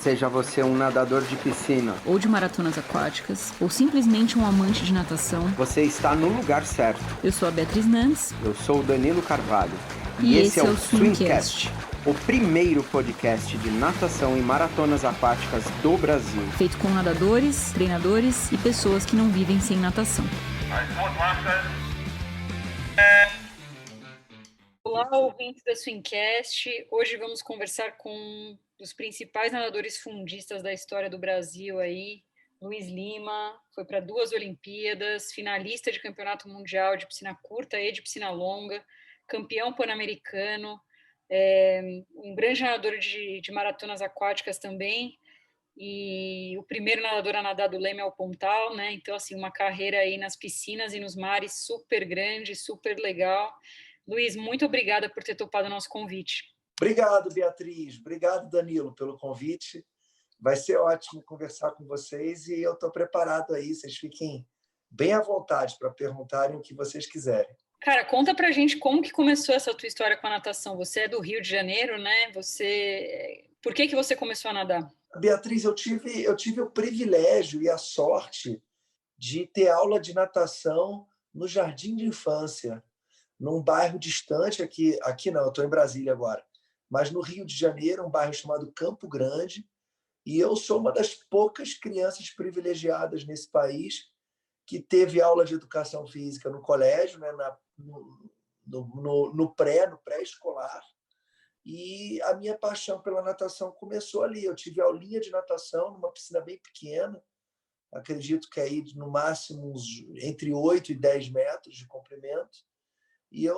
Seja você um nadador de piscina ou de maratonas aquáticas, ou simplesmente um amante de natação, você está no lugar certo. Eu sou a Beatriz Nantes. Eu sou o Danilo Carvalho. E esse é o Swimcast, o primeiro podcast de natação e maratonas aquáticas do Brasil. Feito com nadadores, treinadores e pessoas que não vivem sem natação. Olá, ouvintes da Swimcast. Hoje vamos conversar com os principais nadadores fundistas da história do Brasil aí. Luiz Lima foi para 2 Olimpíadas, finalista de campeonato mundial de piscina curta e de piscina longa, campeão pan-americano, um grande nadador de maratonas aquáticas também, e o primeiro nadador a nadar do leme ao pontal, né? Então, assim, uma carreira aí nas piscinas e nos mares super grande, super legal. Luiz, muito obrigada por ter topado o nosso convite. Obrigado, Beatriz. Obrigado, Danilo, pelo convite. Vai ser ótimo conversar com vocês e eu estou preparado aí. Vocês fiquem bem à vontade para perguntarem o que vocês quiserem. Cara, conta pra gente como que começou essa tua história com a natação. Você é do Rio de Janeiro, né? Por que você começou a nadar? Beatriz, eu tive o privilégio e a sorte de ter aula de natação no jardim de infância, num bairro distante aqui não, eu estou em Brasília agora, mas no Rio de Janeiro, um bairro chamado Campo Grande, e eu sou uma das poucas crianças privilegiadas nesse país que teve aula de educação física no colégio, né, no pré-escolar, e a minha paixão pela natação começou ali. Eu tive aulinha de natação numa piscina bem pequena, acredito que aí no máximo entre 8 e 10 metros de comprimento, e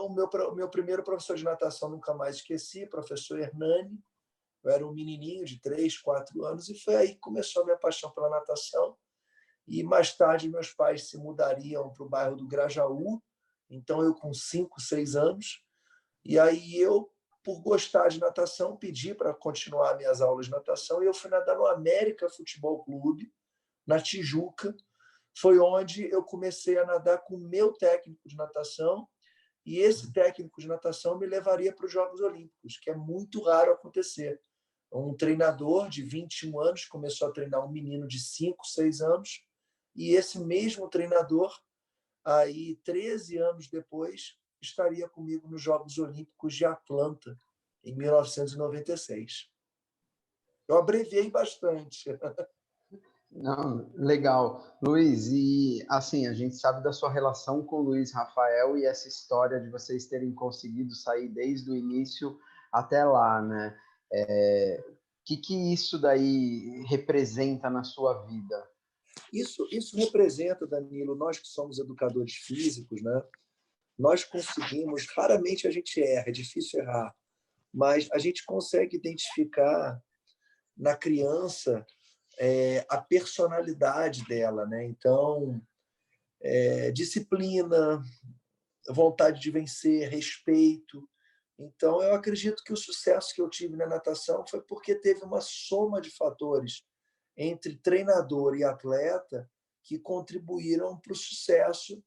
meu primeiro professor de natação nunca mais esqueci, professor Hernani. Eu era um menininho de 3, 4 anos e foi aí que começou a minha paixão pela natação. E mais tarde meus pais se mudariam para o bairro do Grajaú, então eu com 5, 6 anos. E aí eu, por gostar de natação, pedi para continuar minhas aulas de natação e eu fui nadar no América Futebol Clube, na Tijuca. Foi onde eu comecei a nadar com o meu técnico de natação, e esse técnico de natação me levaria para os Jogos Olímpicos, que é muito raro acontecer. Um treinador de 21 anos começou a treinar um menino de 5, 6 anos, e esse mesmo treinador, aí 13 anos depois, estaria comigo nos Jogos Olímpicos de Atlanta, em 1996. Eu abreviei bastante. Não, legal. Luiz, e assim, a gente sabe da sua relação com o Luiz Rafael e essa história de vocês terem conseguido sair desde o início até lá, né? Que isso daí representa na sua vida? Isso representa, Danilo, nós que somos educadores físicos, né? Nós conseguimos, raramente a gente erra, é difícil errar, mas a gente consegue identificar na criança a personalidade dela, né? Então, disciplina, vontade de vencer, respeito. Então, eu acredito que o sucesso que eu tive na natação foi porque teve uma soma de fatores entre treinador e atleta que contribuíram para o sucesso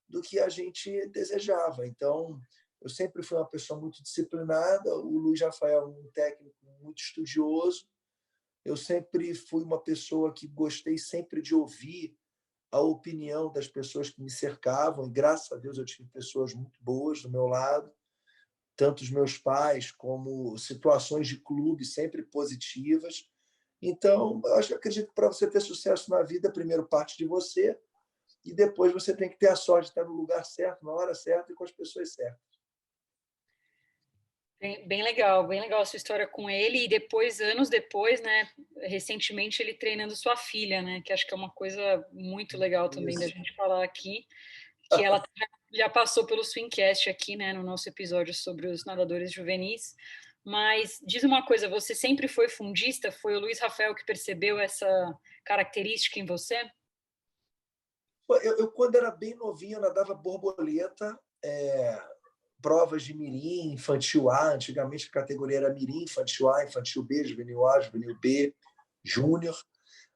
do que a gente desejava. Então, eu sempre fui uma pessoa muito disciplinada, o Luiz Rafael um técnico muito estudioso, eu sempre fui uma pessoa que gostei sempre de ouvir a opinião das pessoas que me cercavam, e graças a Deus eu tive pessoas muito boas do meu lado, tanto os meus pais como situações de clube sempre positivas. Então, eu acredito que para você ter sucesso na vida, primeiro parte de você, e depois você tem que ter a sorte de estar no lugar certo, na hora certa e com as pessoas certas. Bem legal a sua história com ele, e depois, anos depois, né, recentemente ele treinando sua filha, né, que acho que é uma coisa muito legal também da gente falar aqui, que ela já passou pelo Swimcast aqui, né, no nosso episódio sobre os nadadores juvenis. Mas diz uma coisa, você sempre foi fundista? Foi o Luiz Rafael que percebeu essa característica em você? Eu quando era bem novinho, eu nadava borboleta, provas de mirim, infantil A, antigamente a categoria era mirim, infantil A, infantil B, juvenil A, juvenil B, júnior.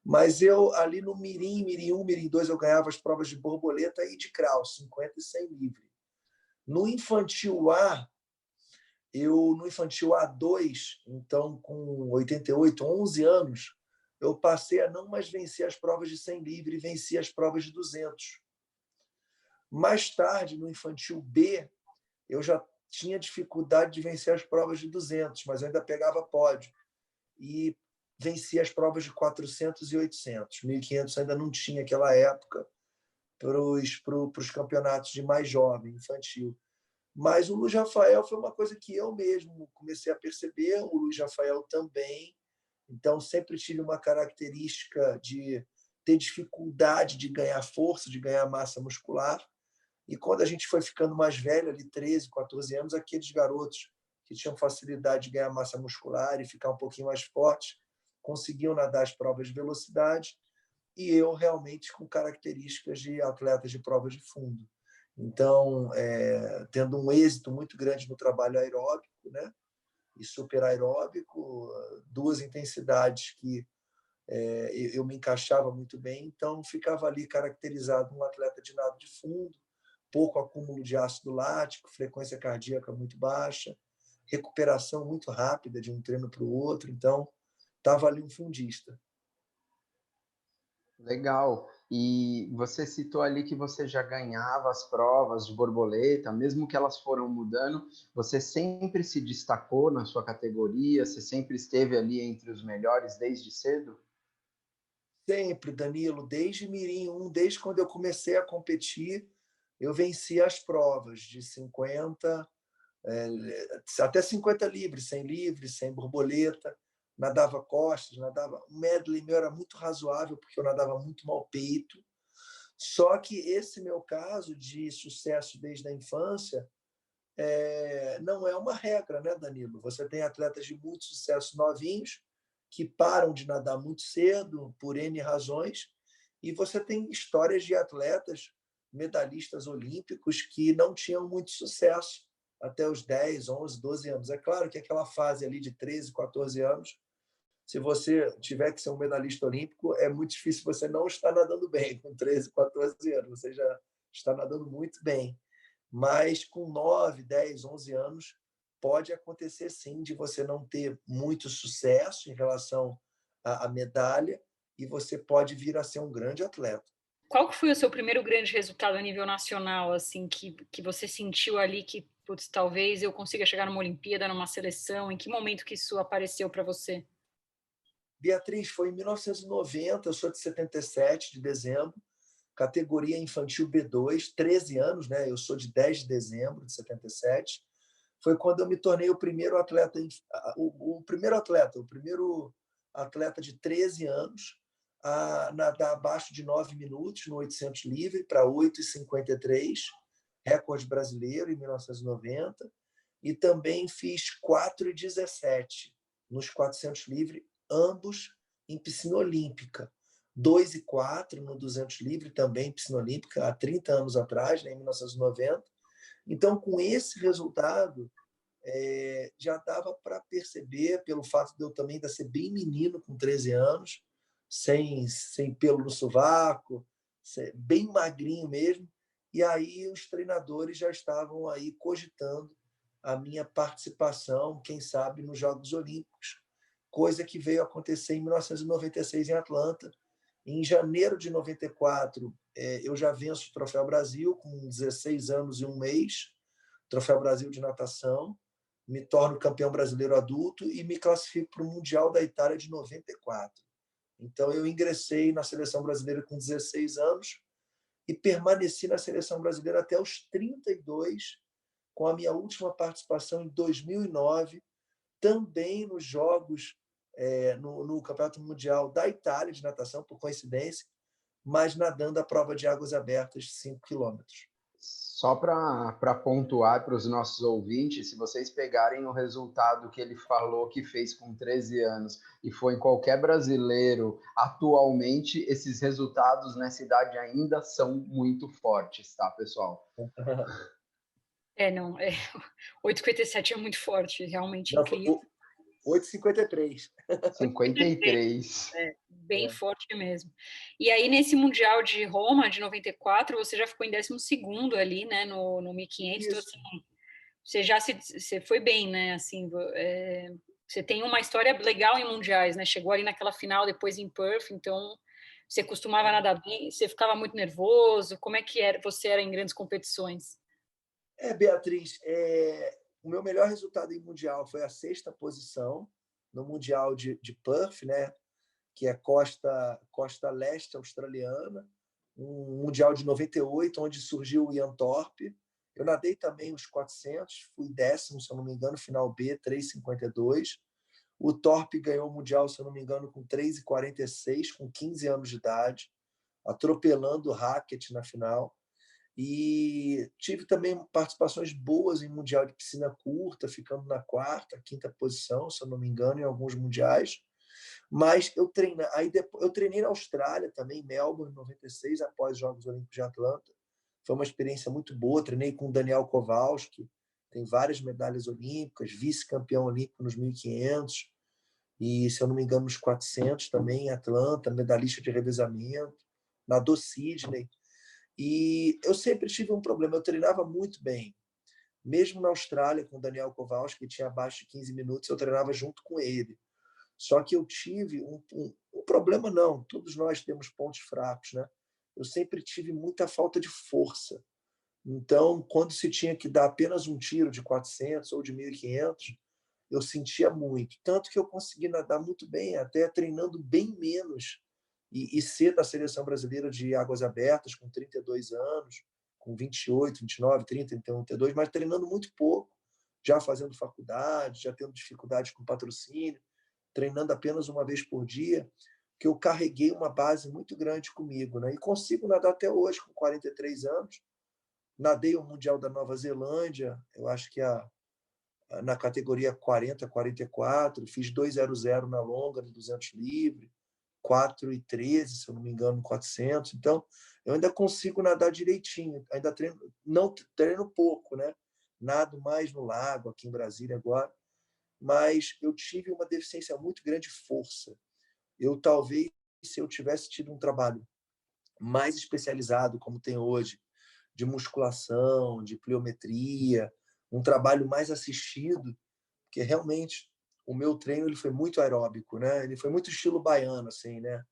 Mas eu, ali no mirim, mirim 1, mirim 2, eu ganhava as provas de borboleta e de crawl, 50 e 100 livre. No infantil A, eu no infantil A2, então com 88, 11 anos, eu passei a não mais vencer as provas de 100 livre e venci as provas de 200. Mais tarde, no infantil B, eu já tinha dificuldade de vencer as provas de 200, mas eu ainda pegava pódio. E vencia as provas de 400 e 800. 1.500 ainda não tinha naquela época para os campeonatos de mais jovem, infantil. Mas o Luiz Rafael foi uma coisa que eu mesmo comecei a perceber, o Luiz Rafael também. Então, sempre tive uma característica de ter dificuldade de ganhar força, de ganhar massa muscular. E quando a gente foi ficando mais velho, ali 13, 14 anos, aqueles garotos que tinham facilidade de ganhar massa muscular e ficar um pouquinho mais fortes, conseguiam nadar as provas de velocidade, e eu realmente com características de atletas de provas de fundo. Então, tendo um êxito muito grande no trabalho aeróbico, né, e super aeróbico, duas intensidades que eu me encaixava muito bem, então ficava ali caracterizado um atleta de nado de fundo, pouco acúmulo de ácido lático, frequência cardíaca muito baixa, recuperação muito rápida de um treino para o outro, então estava ali um fundista. Legal. E você citou ali que você já ganhava as provas de borboleta, mesmo que elas foram mudando, você sempre se destacou na sua categoria, você sempre esteve ali entre os melhores desde cedo? Sempre, Danilo, desde Mirim 1, desde quando eu comecei a competir, eu venci as provas de 50, até 50 livres, 100 livres, 100 borboleta, nadava costas, nadava... O medley meu era muito razoável, porque eu nadava muito mal peito. Só que esse meu caso de sucesso desde a infância não é uma regra, né, Danilo? Você tem atletas de muito sucesso novinhos que param de nadar muito cedo, por N razões, e você tem histórias de atletas medalhistas olímpicos que não tinham muito sucesso até os 10, 11, 12 anos. É claro que aquela fase ali de 13, 14 anos, se você tiver que ser um medalhista olímpico, é muito difícil você não estar nadando bem com 13, 14 anos. Você já está nadando muito bem. Mas com 9, 10, 11 anos, pode acontecer sim de você não ter muito sucesso em relação à medalha e você pode vir a ser um grande atleta. Qual que foi o seu primeiro grande resultado a nível nacional, assim, que você sentiu ali que, putz, talvez eu consiga chegar numa Olimpíada, numa seleção? Em que momento que isso apareceu para você? Beatriz, foi em 1990, eu sou de 77, de dezembro, categoria infantil B2, 13 anos, né? Eu sou de 10 de dezembro de 77. Foi quando eu me tornei o primeiro atleta, o primeiro atleta de 13 anos a nadar abaixo de 9 minutos no 800 livre para 8,53, recorde brasileiro em 1990, e também fiz 4,17 nos 400 livre, ambos em piscina olímpica. 2 e 4 no 200 livre, também em piscina olímpica, há 30 anos atrás, né, em 1990. Então, com esse resultado, já dava para perceber, pelo fato de eu também ainda ser bem menino, com 13 anos, sem pelo no sovaco, bem magrinho mesmo, e aí os treinadores já estavam aí cogitando a minha participação, quem sabe, nos Jogos Olímpicos, coisa que veio a acontecer em 1996 em Atlanta. Em janeiro de 94, eu já venço o Troféu Brasil, com 16 anos e um mês, Troféu Brasil de natação, me torno campeão brasileiro adulto e me classifico para o Mundial da Itália de 94. Então, eu ingressei na seleção brasileira com 16 anos e permaneci na seleção brasileira até os 32, com a minha última participação em 2009, também nos Jogos, no Campeonato Mundial da Itália de natação, por coincidência, mas nadando a prova de águas abertas de 5 quilômetros. Só para pontuar para os nossos ouvintes, se vocês pegarem o resultado que ele falou que fez com 13 anos e foi em qualquer brasileiro atualmente, esses resultados nessa idade ainda são muito fortes, tá, pessoal? Não, 8,57 é muito forte, realmente Não, incrível. 8,53. 53. Bem forte mesmo. E aí, nesse Mundial de Roma, de 94, você já ficou em 12º ali, né, no 1.500, então, assim, você foi bem, né? Assim, você tem uma história legal em mundiais, né? Chegou ali naquela final, depois em Perth, então você costumava nadar bem, você ficava muito nervoso. Como é que você era em grandes competições? Beatriz, o meu melhor resultado em mundial foi a 6ª posição no mundial de Perth, né? Que é costa leste australiana, um mundial de 98, onde surgiu o Ian Thorpe. Eu nadei também os 400, fui 10º, se eu não me engano, final B, 3,52. O Thorpe ganhou o mundial, se eu não me engano, com 3,46, com 15 anos de idade, atropelando o Hackett na final. E tive também participações boas em mundial de piscina curta, ficando na 4ª, 5ª posição, se eu não me engano, em alguns mundiais. Mas eu treinei na Austrália também, em Melbourne, em 96, após os Jogos Olímpicos de Atlanta. Foi uma experiência muito boa. Treinei com o Daniel Kowalski, tem várias medalhas olímpicas, vice-campeão olímpico nos 1.500 e, se eu não me engano, nos 400 também, em Atlanta, medalhista de revezamento, nadou Sydney. E eu sempre tive um problema, eu treinava muito bem. Mesmo na Austrália, com o Daniel Kowalski, que tinha abaixo de 15 minutos, eu treinava junto com ele. Só que eu tive um problema, não. Todos nós temos pontos fracos, né? Eu sempre tive muita falta de força. Então, quando se tinha que dar apenas um tiro de 400 ou de 1.500, eu sentia muito. Tanto que eu consegui nadar muito bem, até treinando bem menos e ser da seleção brasileira de águas abertas com 32 anos, com 28, 29, 30, 31, 32, mas treinando muito pouco, já fazendo faculdade, já tendo dificuldades com patrocínio, treinando apenas uma vez por dia, que eu carreguei uma base muito grande comigo, né? E consigo nadar até hoje, com 43 anos. Nadei o Mundial da Nova Zelândia, eu acho que na categoria 40, 44, fiz 2,00 na longa, no 200 livre, 4,13, se eu não me engano, no 400. Então, eu ainda consigo nadar direitinho, ainda treino, não treino pouco, né? Nado mais no lago, aqui em Brasília agora, mas eu tive uma deficiência muito grande de força. Eu talvez, se eu tivesse tido um trabalho mais especializado, como tem hoje, de musculação, de pliometria, um trabalho mais assistido, porque realmente o meu treino ele foi muito aeróbico, né? Ele foi muito estilo baiano, assim, né?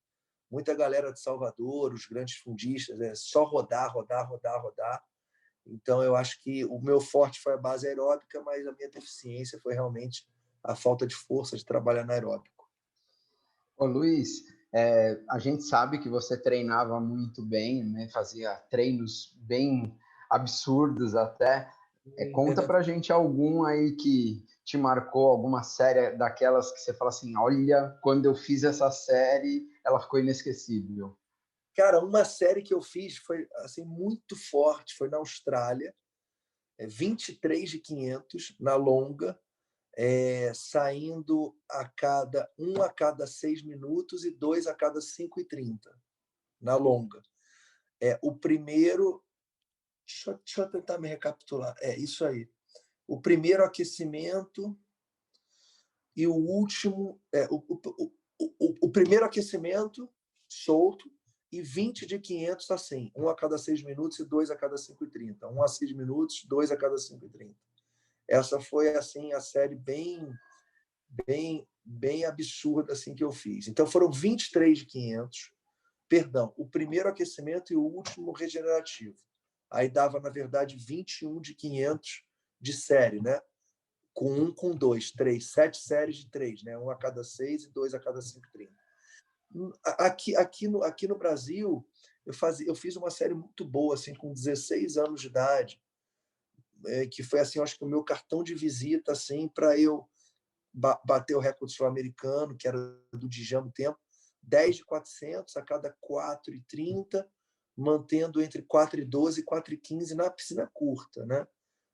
Muita galera de Salvador, os grandes fundistas, né? Só rodar, rodar, rodar, rodar. Então, eu acho que o meu forte foi a base aeróbica, mas a minha deficiência foi realmente a falta de força de trabalhar na aeróbico. Ô, Luiz, a gente sabe que você treinava muito bem, né? Fazia treinos bem absurdos até. Conta pra gente algum aí que te marcou, alguma série daquelas que você fala assim, olha, quando eu fiz essa série, ela ficou inesquecível. Cara, uma série que eu fiz foi assim muito forte, foi na Austrália, 23 de 500 na longa, saindo a cada 6 minutos e 2 a cada 5,30 na longa. O primeiro, deixa eu tentar me recapitular. É isso aí. O primeiro aquecimento e o último, o primeiro aquecimento solto e 20 de 500 assim, 1 a cada 6 minutos e 2 a cada 5,30. 1 a 6 minutos, 2 a cada 5,30. Essa foi assim a série bem absurda assim que eu fiz. Então foram 23 de 500, perdão, o primeiro aquecimento e o último regenerativo. Aí dava, na verdade, 21 de 500 de série, né? Com 1, com 2, 3, 7 séries de 3, né? 1 a cada 6 e 2 a cada 5,30. Aqui no Brasil, eu fiz uma série muito boa, assim, com 16 anos de idade, que foi, assim, eu acho que o meu cartão de visita, assim, para eu bater o recorde sul-americano, que era do Djambo tempo, 10 de 400 a cada 4,30, mantendo entre 4,12 e 4,15 na piscina curta, né?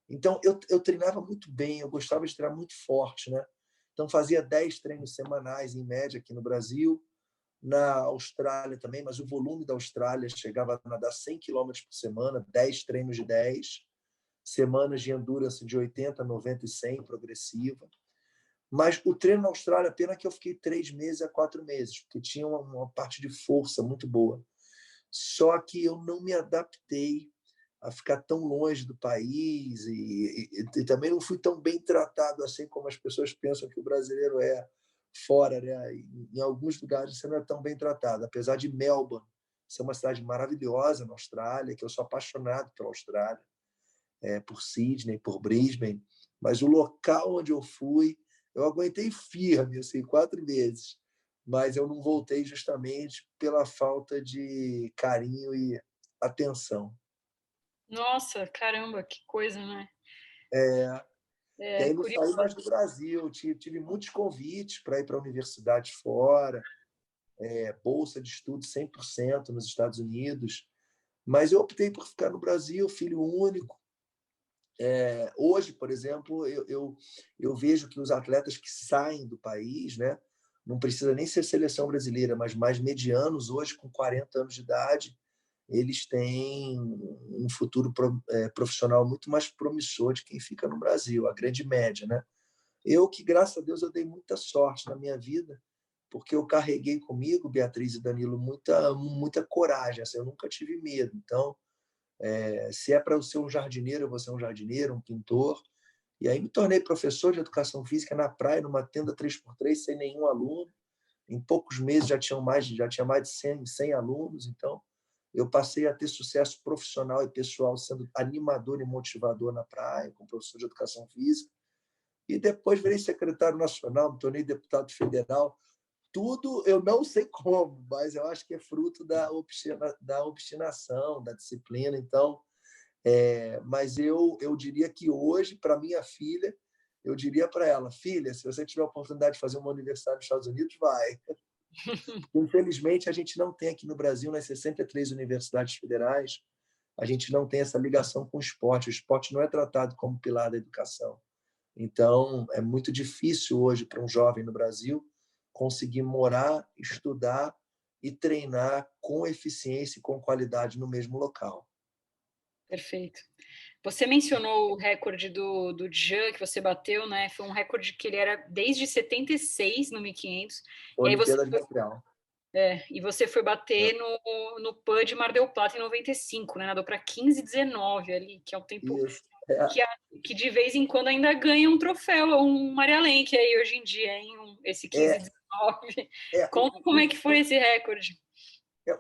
Então, eu treinava muito bem, eu gostava de treinar muito forte, né? Então, fazia 10 treinos semanais, em média, aqui no Brasil, na Austrália também, mas o volume da Austrália chegava a nadar 100 km por semana, 10 treinos de 10, semanas de endurance de 80, 90 e 100, progressiva. Mas o treino na Austrália, pena que eu fiquei 3 meses a 4 meses, porque tinha uma parte de força muito boa. Só que eu não me adaptei a ficar tão longe do país e também não fui tão bem tratado assim como as pessoas pensam que o brasileiro é fora, né? Em alguns lugares você não é tão bem tratado, apesar de Melbourne ser uma cidade maravilhosa na Austrália, que eu sou apaixonado pela Austrália, por Sydney, por Brisbane, mas o local onde eu fui, eu aguentei firme, assim, 4 meses, mas eu não voltei justamente pela falta de carinho e atenção. Nossa, caramba, que coisa, né? E É aí não saí curioso. mais do Brasil, tive muitos convites para ir para universidades fora, bolsa de estudo 100% nos Estados Unidos, mas eu optei por ficar no Brasil, filho único. Hoje, por exemplo, eu vejo que os atletas que saem do país, né, não precisa nem ser seleção brasileira, mas mais medianos, hoje com 40 anos de idade, eles têm um futuro profissional muito mais promissor de quem fica no Brasil, a grande média, né? Eu que, graças a Deus, eu dei muita sorte na minha vida, porque eu carreguei comigo, Beatriz e Danilo, muita coragem, assim, eu nunca tive medo. Então, se é para eu ser um jardineiro, eu vou ser um jardineiro, um pintor. E aí me tornei professor de educação física na praia, numa tenda 3x3, sem nenhum aluno. Em poucos meses já tinha mais de 100 alunos. Então, eu passei a ter sucesso profissional e pessoal sendo animador e motivador na praia, como professor de educação física. E depois virei secretário nacional, me tornei deputado federal. Tudo eu não sei como, mas eu acho que é fruto da obstinação, da disciplina. Então, mas eu diria que hoje, para minha filha, eu diria para ela, filha, se você tiver a oportunidade de fazer uma universidade nos Estados Unidos, vai. Infelizmente, a gente não tem aqui no Brasil, nas 63 universidades federais, a gente não tem essa ligação com o esporte. O esporte não é tratado como pilar da educação. Então, é muito difícil hoje para um jovem no Brasil conseguir morar, estudar e treinar com eficiência e com qualidade no mesmo local. Perfeito. Você mencionou o recorde do Djan que você bateu, né? Foi um recorde que ele era desde 76 no 1500. E aí Olimpíada de Montreal. e você foi bater no PAN de Mar del Plata em 95, né? Nadou para 15:19 ali, que é um tempo Isso. que de vez em quando ainda ganha um troféu, um Maria Lenk aí hoje em dia, hein? Esse 15:19. É, Como é que foi esse recorde?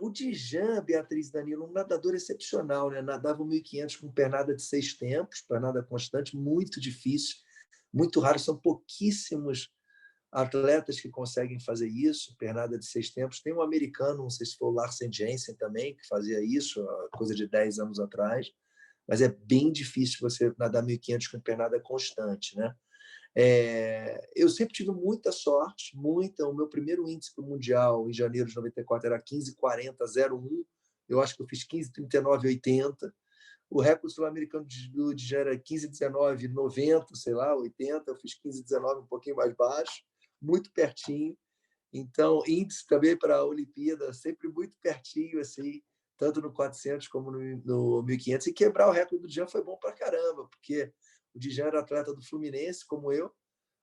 o Djan, Beatriz Danilo, um nadador excepcional, né? Nadava 1.500 com pernada de 6 tempos, pernada constante, muito difícil, muito raro, são pouquíssimos atletas que conseguem fazer isso, pernada de 6 tempos. Tem um americano, não sei se foi o Larsen Jensen também, que fazia isso, coisa de 10 anos atrás, mas é bem difícil você nadar 1.500 com pernada constante, né? Eu sempre tive muita sorte, muita. O meu primeiro índice para o Mundial, em janeiro de 94, era 15:40,01. Eu acho que eu fiz 15:39,80. O recorde sul-americano de já era 15:19,90, sei lá, 80. Eu fiz 15:19, um pouquinho mais baixo, muito pertinho. Então, índice também para a Olimpíada, sempre muito pertinho, assim, tanto no 400 como no 1.500. E quebrar o recorde do Djan foi bom para caramba, porque o Djan era atleta do Fluminense, como eu.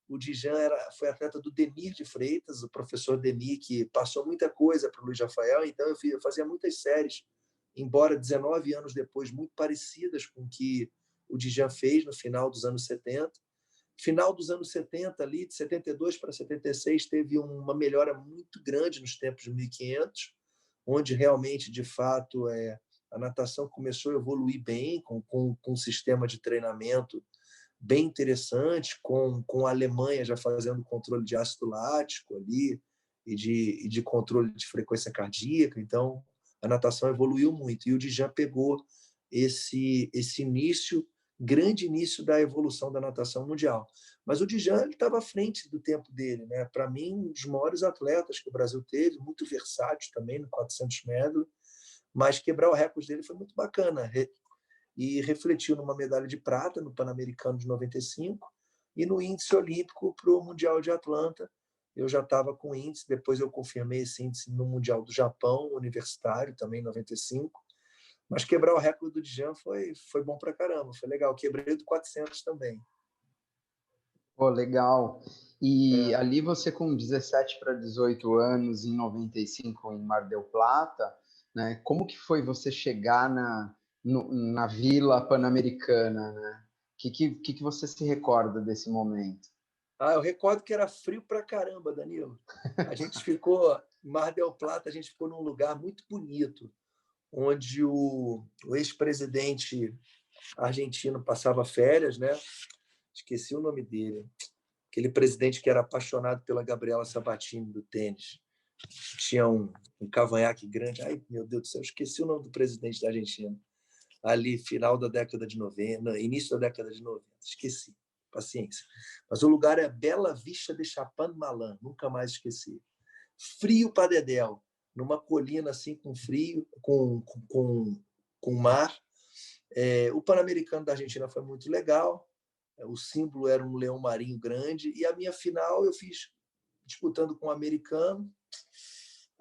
O Djan foi atleta do Denir de Freitas, o professor Denir, que passou muita coisa para o Luiz Rafael. Então, eu fazia muitas séries, embora 19 anos depois, muito parecidas com o que o Djan fez no final dos anos 70. Final dos anos 70, ali, de 72 para 76, teve uma melhora muito grande nos tempos de 1.500, onde realmente, de fato, a natação começou a evoluir bem, com um sistema de treinamento bem interessante, com a Alemanha já fazendo controle de ácido lático ali e de controle de frequência cardíaca. Então, a natação evoluiu muito. E o Djan pegou esse início, grande início da evolução da natação mundial. Mas o Djan estava à frente do tempo dele, né? Para mim, um dos maiores atletas que o Brasil teve, muito versátil também no 400 metros, mas quebrar o recorde dele foi muito bacana. E refletiu numa medalha de prata no Pan-Americano de 95 e no índice olímpico para o Mundial de Atlanta. Eu já estava com índice, depois eu confirmei esse índice no Mundial do Japão, universitário, também em 95. Mas quebrar o recorde do Djan foi bom para caramba, foi legal. Quebrei do 400 também. Pô, legal. E ali você com 17 para 18 anos, em 95, em Mar del Plata, né? Como que foi você chegar na Vila Pan-Americana, né? O que você se recorda desse momento? Eu recordo que era frio pra caramba, Danilo. A gente ficou, em Mar del Plata, a gente ficou num lugar muito bonito, onde o ex-presidente argentino passava férias, né? Esqueci o nome dele. Aquele presidente que era apaixonado pela Gabriela Sabatini, do tênis. Tinha um cavanhaque grande. Ai, meu Deus do céu, esqueci o nome do presidente da Argentina. Ali, final da década de 90, início da década de 90. Esqueci. Paciência. Mas o lugar é Bela Vista de Chapadmalal. Nunca mais esqueci. Frio para dedéu. Numa colina assim, com frio, com mar. O Pan-Americano da Argentina foi muito legal. O símbolo era um leão marinho grande. E a minha final eu fiz disputando com um americano.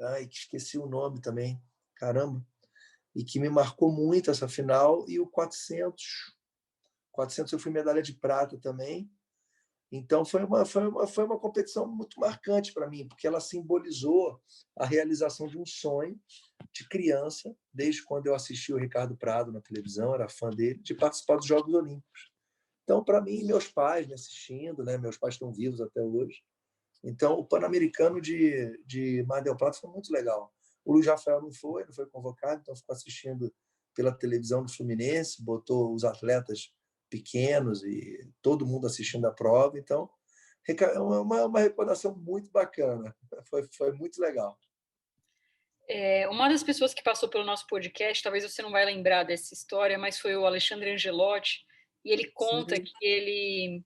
Ai, que esqueci o nome também. Caramba. E que me marcou muito essa final. E o 400 eu fui medalha de prata também. Então, foi uma competição muito marcante para mim, porque ela simbolizou a realização de um sonho de criança, desde quando eu assisti o Ricardo Prado na televisão, era fã dele, de participar dos Jogos Olímpicos. Então, para mim, meus pais me assistindo, né? Meus pais estão vivos até hoje. Então, o Pan-Americano de Mar del Plata foi muito legal. O Luiz Rafael não foi convocado, então ficou assistindo pela televisão do Fluminense, botou os atletas pequenos e todo mundo assistindo a prova. Então, é uma recordação muito bacana. Foi muito legal. Uma das pessoas que passou pelo nosso podcast, talvez você não vai lembrar dessa história, mas foi o Alexandre Angelotti, e ele conta Sim. que ele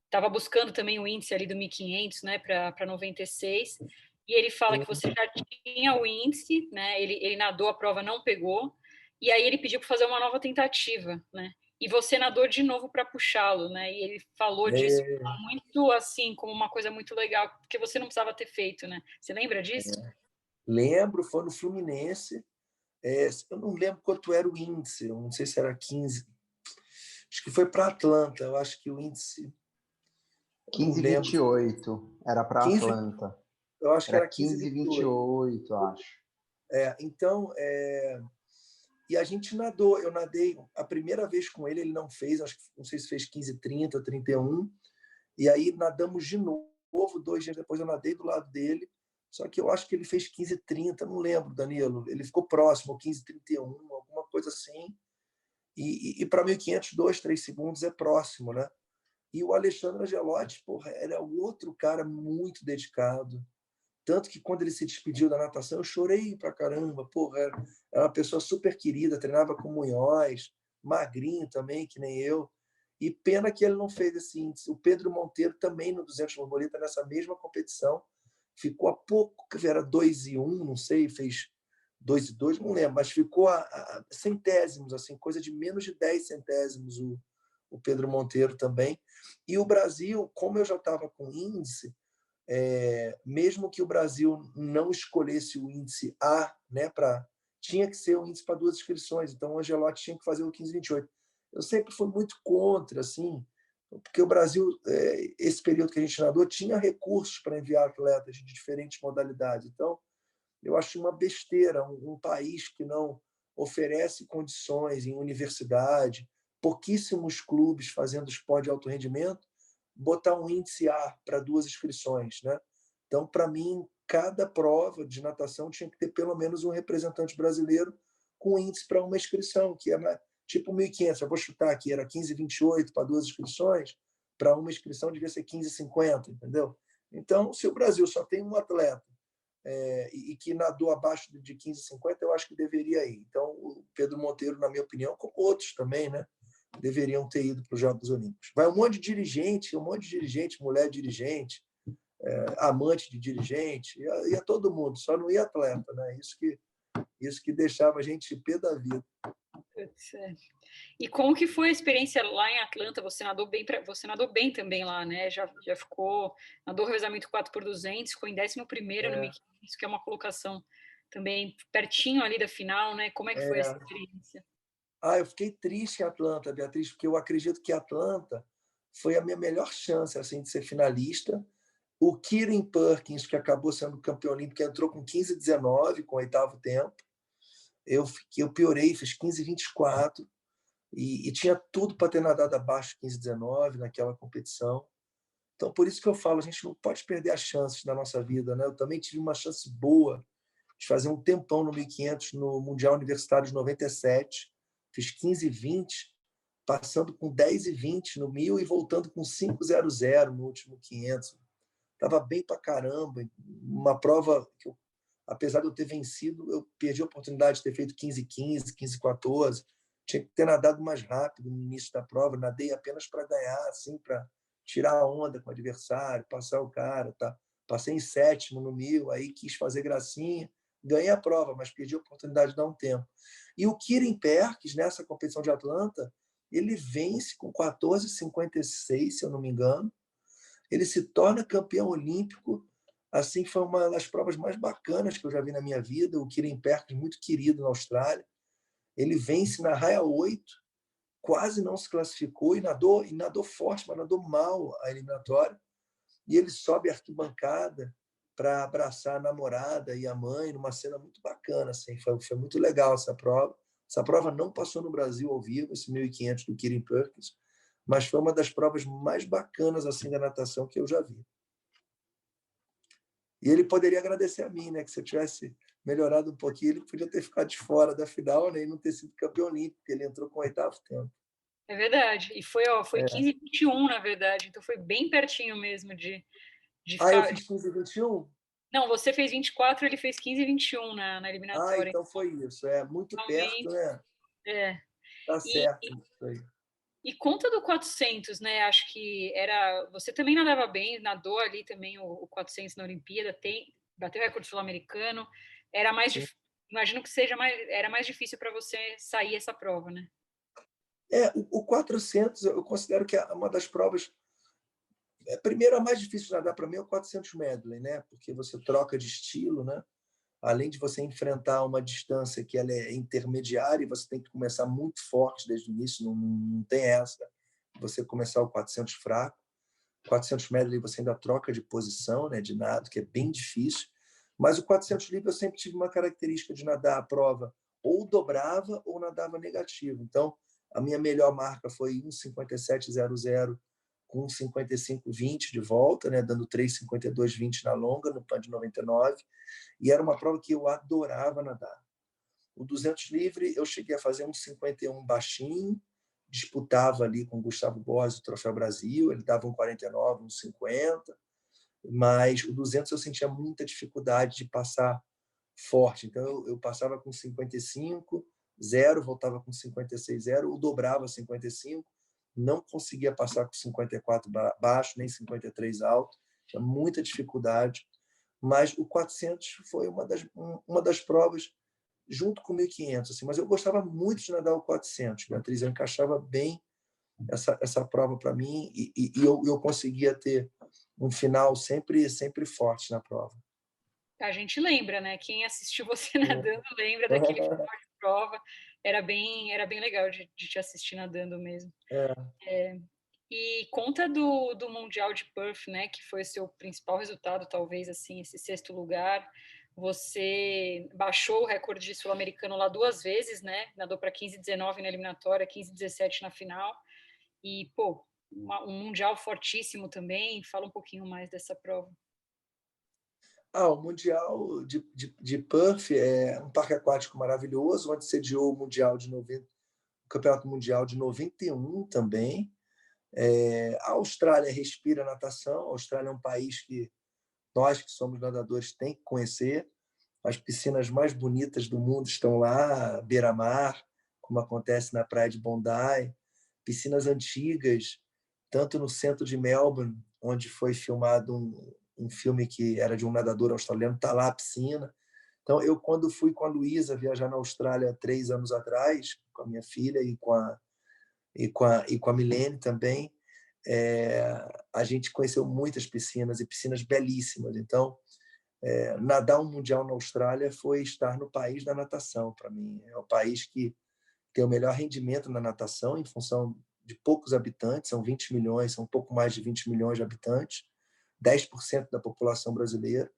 estava buscando também o índice ali do 1500, né, para 96, e ele fala que você já tinha o índice, né, ele nadou a prova, não pegou, e aí ele pediu para fazer uma nova tentativa, né, e você nadou de novo para puxá-lo, né, e ele falou disso muito assim, como uma coisa muito legal, porque você não precisava ter feito, né, você lembra disso? Lembro, foi no Fluminense, eu não lembro quanto era o índice, eu não sei se era 15, acho que foi para Atlanta, eu acho que o índice... 15,28, era para Atlanta. Eu acho que era 15,28, acho. Então, e a gente nadou, eu nadei a primeira vez com ele, ele não fez, acho que não sei se fez 15,30, 31, e aí nadamos de novo, 2 dias depois eu nadei do lado dele, só que eu acho que ele fez 15,30, não lembro, Danilo, ele ficou próximo, 15,31, alguma coisa assim, e para 1.500, 2, 3 segundos é próximo, né? E o Alexandre Angelotti, porra, era outro cara muito dedicado. Tanto que quando ele se despediu da natação, eu chorei pra caramba. Porra, era uma pessoa super querida, treinava com Munhoz, magrinho também, que nem eu. E pena que ele não fez esse índice. O Pedro Monteiro também no 200 borboleta, nessa mesma competição, ficou a pouco, era 2,1, não sei, fez 2,2, não lembro, mas ficou a centésimos, assim, coisa de menos de 10 centésimos o Pedro Monteiro também. E o Brasil, como eu já estava com índice, mesmo que o Brasil não escolhesse o índice A, né, tinha que ser o índice para 2 inscrições, então o Angelotti tinha que fazer o 15,28. Eu sempre fui muito contra, assim, porque o Brasil, esse período que a gente nadou, tinha recursos para enviar atletas de diferentes modalidades. Então, eu acho uma besteira um país que não oferece condições em universidade, pouquíssimos clubes fazendo esporte de alto rendimento, botar um índice A para 2 inscrições, né? Então, para mim, cada prova de natação tinha que ter pelo menos um representante brasileiro com índice para uma inscrição, que é tipo 1.500. Eu vou chutar aqui, era 15,28 para 2 inscrições, para uma inscrição devia ser 15,50, entendeu? Então, se o Brasil só tem um atleta e que nadou abaixo de 15,50, eu acho que deveria ir. Então, o Pedro Monteiro, na minha opinião, como outros também, né, deveriam ter ido para os Jogos Olímpicos. Vai um monte de dirigente, mulher dirigente, amante de dirigente, ia todo mundo, só não ia atleta, né? Isso que deixava a gente pé da vida. E como que foi a experiência lá em Atlanta? Você nadou bem também lá, né? Já nadou revezamento 4x200, ficou em 11º no 1.500, que é uma colocação também pertinho ali da final, né? Como é que foi essa experiência? Eu fiquei triste em Atlanta, Beatriz, porque eu acredito que Atlanta foi a minha melhor chance assim, de ser finalista. O Kieran Perkins, que acabou sendo campeão olímpico, entrou com 15,19, com o 8º tempo. eu piorei, fiz 15,24 e tinha tudo para ter nadado abaixo de 15,19 naquela competição. Então, por isso que eu falo, a gente não pode perder as chances na nossa vida, né? Eu também tive uma chance boa de fazer um tempão no 1.500 no Mundial Universitário de 97. Fiz 15,20, passando com 10,20 no 1.000 e voltando com 5,00 no último 500. Estava bem para caramba. Uma prova que, apesar de eu ter vencido, eu perdi a oportunidade de ter feito 15,15, 15,14. Tinha que ter nadado mais rápido no início da prova. Nadei apenas para ganhar, assim, para tirar a onda com o adversário, passar o cara. Tá? Passei em 7º no 1.000, aí quis fazer gracinha. Ganhei a prova, mas perdi a oportunidade de dar um tempo. E o Kirin Perkins, nessa competição de Atlanta, ele vence com 14,56, se eu não me engano. Ele se torna campeão olímpico. Assim, foi uma das provas mais bacanas que eu já vi na minha vida. O Kirin Perkins, muito querido na Austrália. Ele vence na raia 8, quase não se classificou e nadou forte, mas nadou mal a eliminatória. E ele sobe a arquibancada para abraçar a namorada e a mãe, numa cena muito bacana. Assim. Foi muito legal essa prova. Essa prova não passou no Brasil ao vivo, esse 1.500 do Kirin Perkins, mas foi uma das provas mais bacanas assim da natação que eu já vi. E ele poderia agradecer a mim, né? Que se eu tivesse melhorado um pouquinho, ele podia ter ficado de fora da final, né? E não ter sido campeão olímpico, porque ele entrou com o 8º tempo. É verdade. E foi 15,21, na verdade. Então foi bem pertinho mesmo de ficar. Eu fiz 15,21? Não, você fez 24, ele fez 15,21 na eliminatória. Então foi isso. É muito perto, Realmente, né? é. Tá certo isso aí. E conta do 400, né? Acho que era. Você também nadava bem, nadou ali também o 400 na Olimpíada, bateu recorde sul-americano. Era mais. Imagino que era mais difícil para você sair essa prova, né? O 400, eu considero que é uma das provas. Primeiro, a mais difícil de nadar para mim é o 400 medley, né? Porque você troca de estilo, né? Além de você enfrentar uma distância que ela é intermediária, você tem que começar muito forte desde o início, não tem essa. Você começar o 400 fraco. 400 medley você ainda troca de posição, né, de nado, que é bem difícil. Mas o 400 livre eu sempre tive uma característica de nadar a prova ou dobrava ou nadava negativo. Então, a minha melhor marca foi 1,57,00 com 55,20 de volta, né, dando 3,52,20 na longa, no PAN de 99. E era uma prova que eu adorava nadar. O 200 livre eu cheguei a fazer um 51 baixinho, disputava ali com o Gustavo Borges o Troféu Brasil, ele dava um 49, um 50, mas o 200 eu sentia muita dificuldade de passar forte. Então eu passava com 55, 0, voltava com 56, 0, ou dobrava 55, não conseguia passar com 54 baixo, nem 53 alto, tinha muita dificuldade. Mas o 400 foi uma das provas junto com o 1.500, assim, mas eu gostava muito de nadar o 400, Beatriz, eu encaixava bem essa prova para mim e eu conseguia ter um final sempre forte na prova. A gente lembra, né? Quem assistiu você nadando lembra daquele final de prova. Era bem legal de te assistir nadando mesmo. E conta do Mundial de Perth, né? Que foi o seu principal resultado, talvez, assim, esse 6º lugar. Você baixou o recorde sul-americano lá 2 vezes, né? Nadou para 15,19 na eliminatória, 15,17 na final. E, pô, um Mundial fortíssimo também. Fala um pouquinho mais dessa prova. O Mundial de Perth é um parque aquático maravilhoso, onde sediou o Mundial de 90, o Campeonato Mundial de 91 também. A Austrália respira natação. A Austrália é um país que nós, que somos nadadores, tem que conhecer. As piscinas mais bonitas do mundo estão lá, beira-mar, como acontece na praia de Bondi. Piscinas antigas, tanto no centro de Melbourne, onde foi filmado um filme que era de um nadador australiano, está lá a piscina. Então, eu, quando fui com a Luísa viajar na Austrália 3 anos atrás, com a minha filha e com a Milene também, a gente conheceu muitas piscinas e piscinas belíssimas. Então, nadar um mundial na Austrália foi estar no país da natação, para mim. É o país que tem o melhor rendimento na natação, em função de poucos habitantes, são 20 milhões, são um pouco mais de 20 milhões de habitantes, 10% da população brasileira,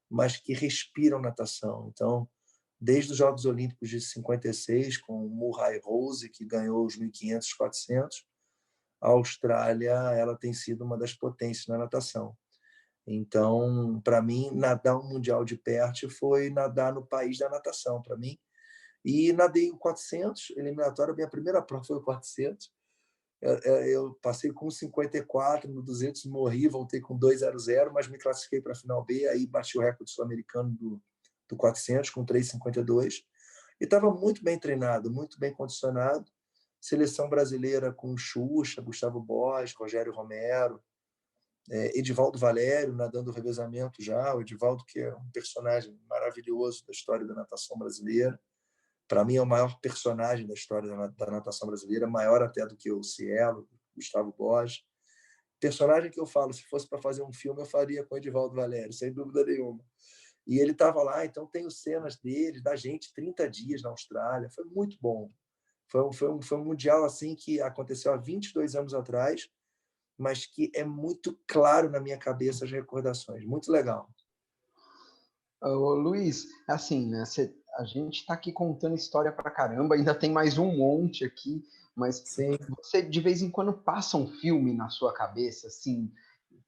mas que respiram natação. Então, desde os Jogos Olímpicos de 56, com o Murray Rose, que ganhou os 1.500, 400, a Austrália ela tem sido uma das potências na natação. Então, para mim, nadar um mundial de perto foi nadar no país da natação, para mim. E nadei o 400, eliminatória, minha primeira prova foi o 400. Eu passei com 54 no 200, morri, voltei com 2:00, mas me classifiquei para a final B, aí bati o recorde sul-americano do 400 com 3:52. E estava muito bem treinado, muito bem condicionado. Seleção brasileira com Xuxa, Gustavo Borges, Rogério Romero, Edivaldo Valério nadando o revezamento já. O Edivaldo, que é um personagem maravilhoso da história da natação brasileira. Para mim, é o maior personagem da história da natação brasileira, maior até do que o Cielo, Gustavo Borges. Personagem que eu falo, se fosse para fazer um filme, eu faria com o Edivaldo Valério, sem dúvida nenhuma. E ele estava lá, então tenho cenas dele, da gente, 30 dias na Austrália. Foi muito bom. Foi um mundial assim que aconteceu há 22 anos atrás, mas que é muito claro na minha cabeça as recordações. Muito legal. Ô, Luiz, assim, né? A gente está aqui contando história pra caramba, ainda tem mais um monte aqui, mas Sim. você de vez em quando passa um filme na sua cabeça, assim,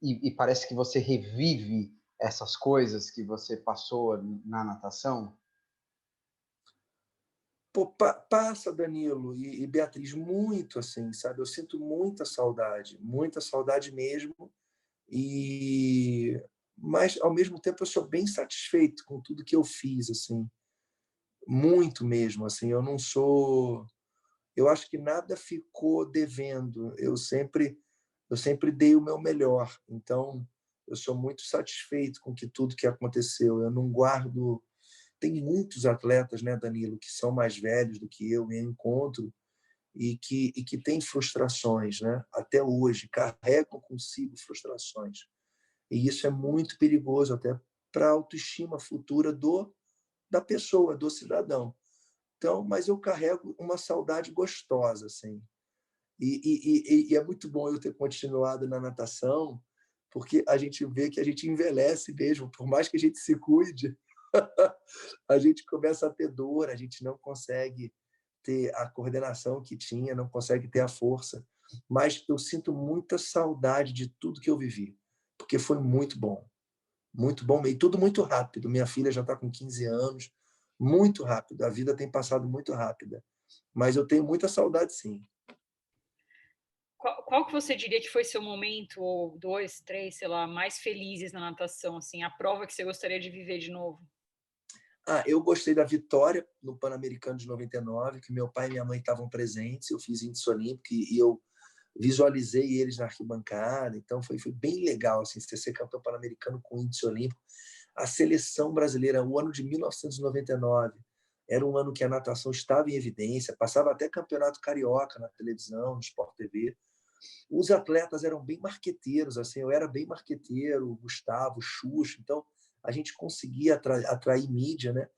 e parece que você revive essas coisas que você passou na natação? Pô, passa, Danilo e Beatriz, muito assim, sabe? Eu sinto muita saudade mesmo. Mas ao mesmo tempo eu sou bem satisfeito com tudo que eu fiz, assim, muito mesmo, assim. Eu acho que nada ficou devendo. Eu sempre dei o meu melhor. Então, eu sou muito satisfeito com tudo que aconteceu. Eu não guardo. Tem muitos atletas, né, Danilo, que são mais velhos do que eu encontro e que têm frustrações, né? Até hoje, carregam consigo frustrações. E isso é muito perigoso até para a autoestima futura da pessoa, do cidadão. Então, mas eu carrego uma saudade gostosa, assim. E é muito bom eu ter continuado na natação, porque a gente vê que a gente envelhece mesmo, por mais que a gente se cuide, a gente começa a ter dor, a gente não consegue ter a coordenação que tinha, não consegue ter a força. Mas eu sinto muita saudade de tudo que eu vivi, porque foi muito bom. Muito bom, e tudo muito rápido. Minha filha já está com 15 anos, muito rápido. A vida tem passado muito rápida. Mas eu tenho muita saudade, sim. Qual que você diria que foi seu momento, ou dois, três, sei lá, mais felizes na natação, assim, a prova que você gostaria de viver de novo? Eu gostei da vitória no Pan-Americano de 99, que meu pai e minha mãe estavam presentes. Eu fiz índice olímpico e eu visualizei eles na arquibancada. Então foi bem legal assim, ser campeão pan-americano com índice olímpico. A seleção brasileira, o ano de 1999, era um ano que a natação estava em evidência, passava até campeonato carioca na televisão, no Sport TV. Os atletas eram bem marqueteiros, assim, eu era bem marqueteiro, Gustavo, Xuxa, então a gente conseguia atrair mídia, né?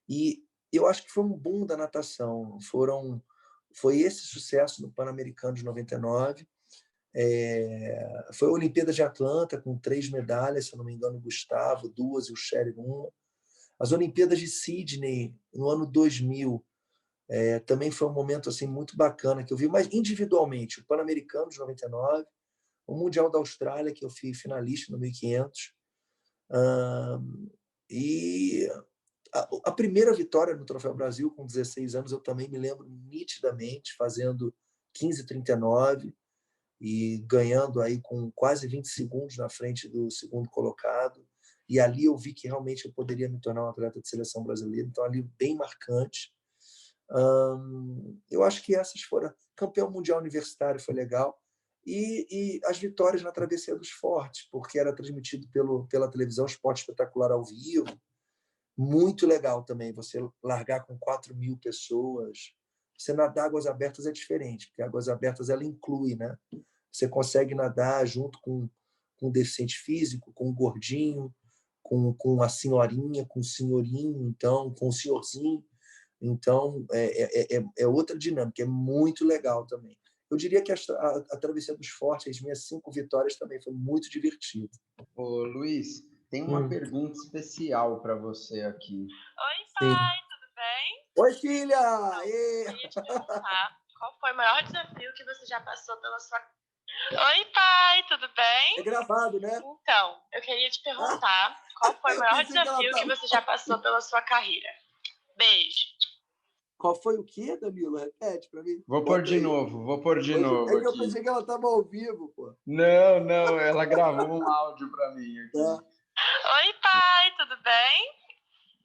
E eu acho que foi um boom da natação. Foi esse sucesso no Pan-Americano de 99. Foi a Olimpíada de Atlanta, com 3 medalhas, se eu não me engano, o Gustavo, 2 e o Sheridan, 1. As Olimpíadas de Sydney, no ano 2000, também foi um momento assim, muito bacana que eu vi, mas individualmente, o Pan-Americano de 99, o Mundial da Austrália, que eu fui finalista no 1500, e a primeira vitória no Troféu Brasil, com 16 anos, eu também me lembro nitidamente, fazendo 15:39 e ganhando aí com quase 20 segundos na frente do segundo colocado. E ali eu vi que realmente eu poderia me tornar um atleta de seleção brasileira. Então, ali bem marcante. Eu acho que essas foram... Campeão mundial universitário foi legal. E as vitórias na Travessia dos Fortes, porque era transmitido pela televisão Esporte Espetacular ao vivo. Muito legal também, você largar com 4.000 pessoas. Você nadar águas abertas é diferente, porque águas abertas ela inclui, né? Você consegue nadar junto com um deficiente físico, com um gordinho, com a senhorinha, com o senhorinho, então, com o senhorzinho. Então, é outra dinâmica, é muito legal também. Eu diria que a Travessia dos Fortes, as minhas 5 vitórias também foi muito divertido. Ô, Luiz, tem uma pergunta especial para você aqui. Oi, pai, tudo Oi, filha! Eu queria te perguntar qual foi o maior desafio que você já passou pela sua... Oi, pai, tudo bem? É gravado, né? Então, eu queria te perguntar qual foi o maior desafio que você já passou pela sua carreira. Beijo. Qual foi o quê, Danilo? Repete para mim. Vou pôr de novo É que eu aqui. pensei que ela estava ao vivo, pô. Não, ela gravou um áudio para mim aqui. Oi, pai, tudo bem?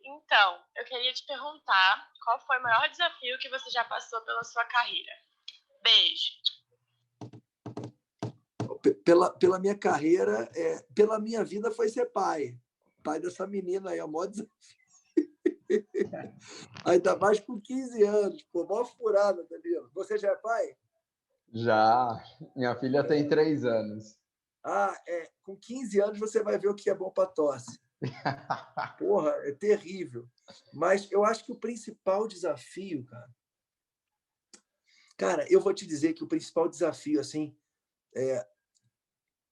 Então, eu queria te perguntar qual foi o maior desafio que você já passou pela sua carreira. Beijo. Pela minha carreira, pela minha vida foi ser pai. Pai dessa menina aí, é o maior desafio. Ainda mais com 15 anos, pô, maior furada, Danilo. Você já é pai? Já. Minha filha tem 3 anos. Com 15 anos você vai ver o que é bom para tosse. Porra, é terrível. Mas eu acho que o principal desafio, cara, eu vou te dizer que o principal desafio, assim,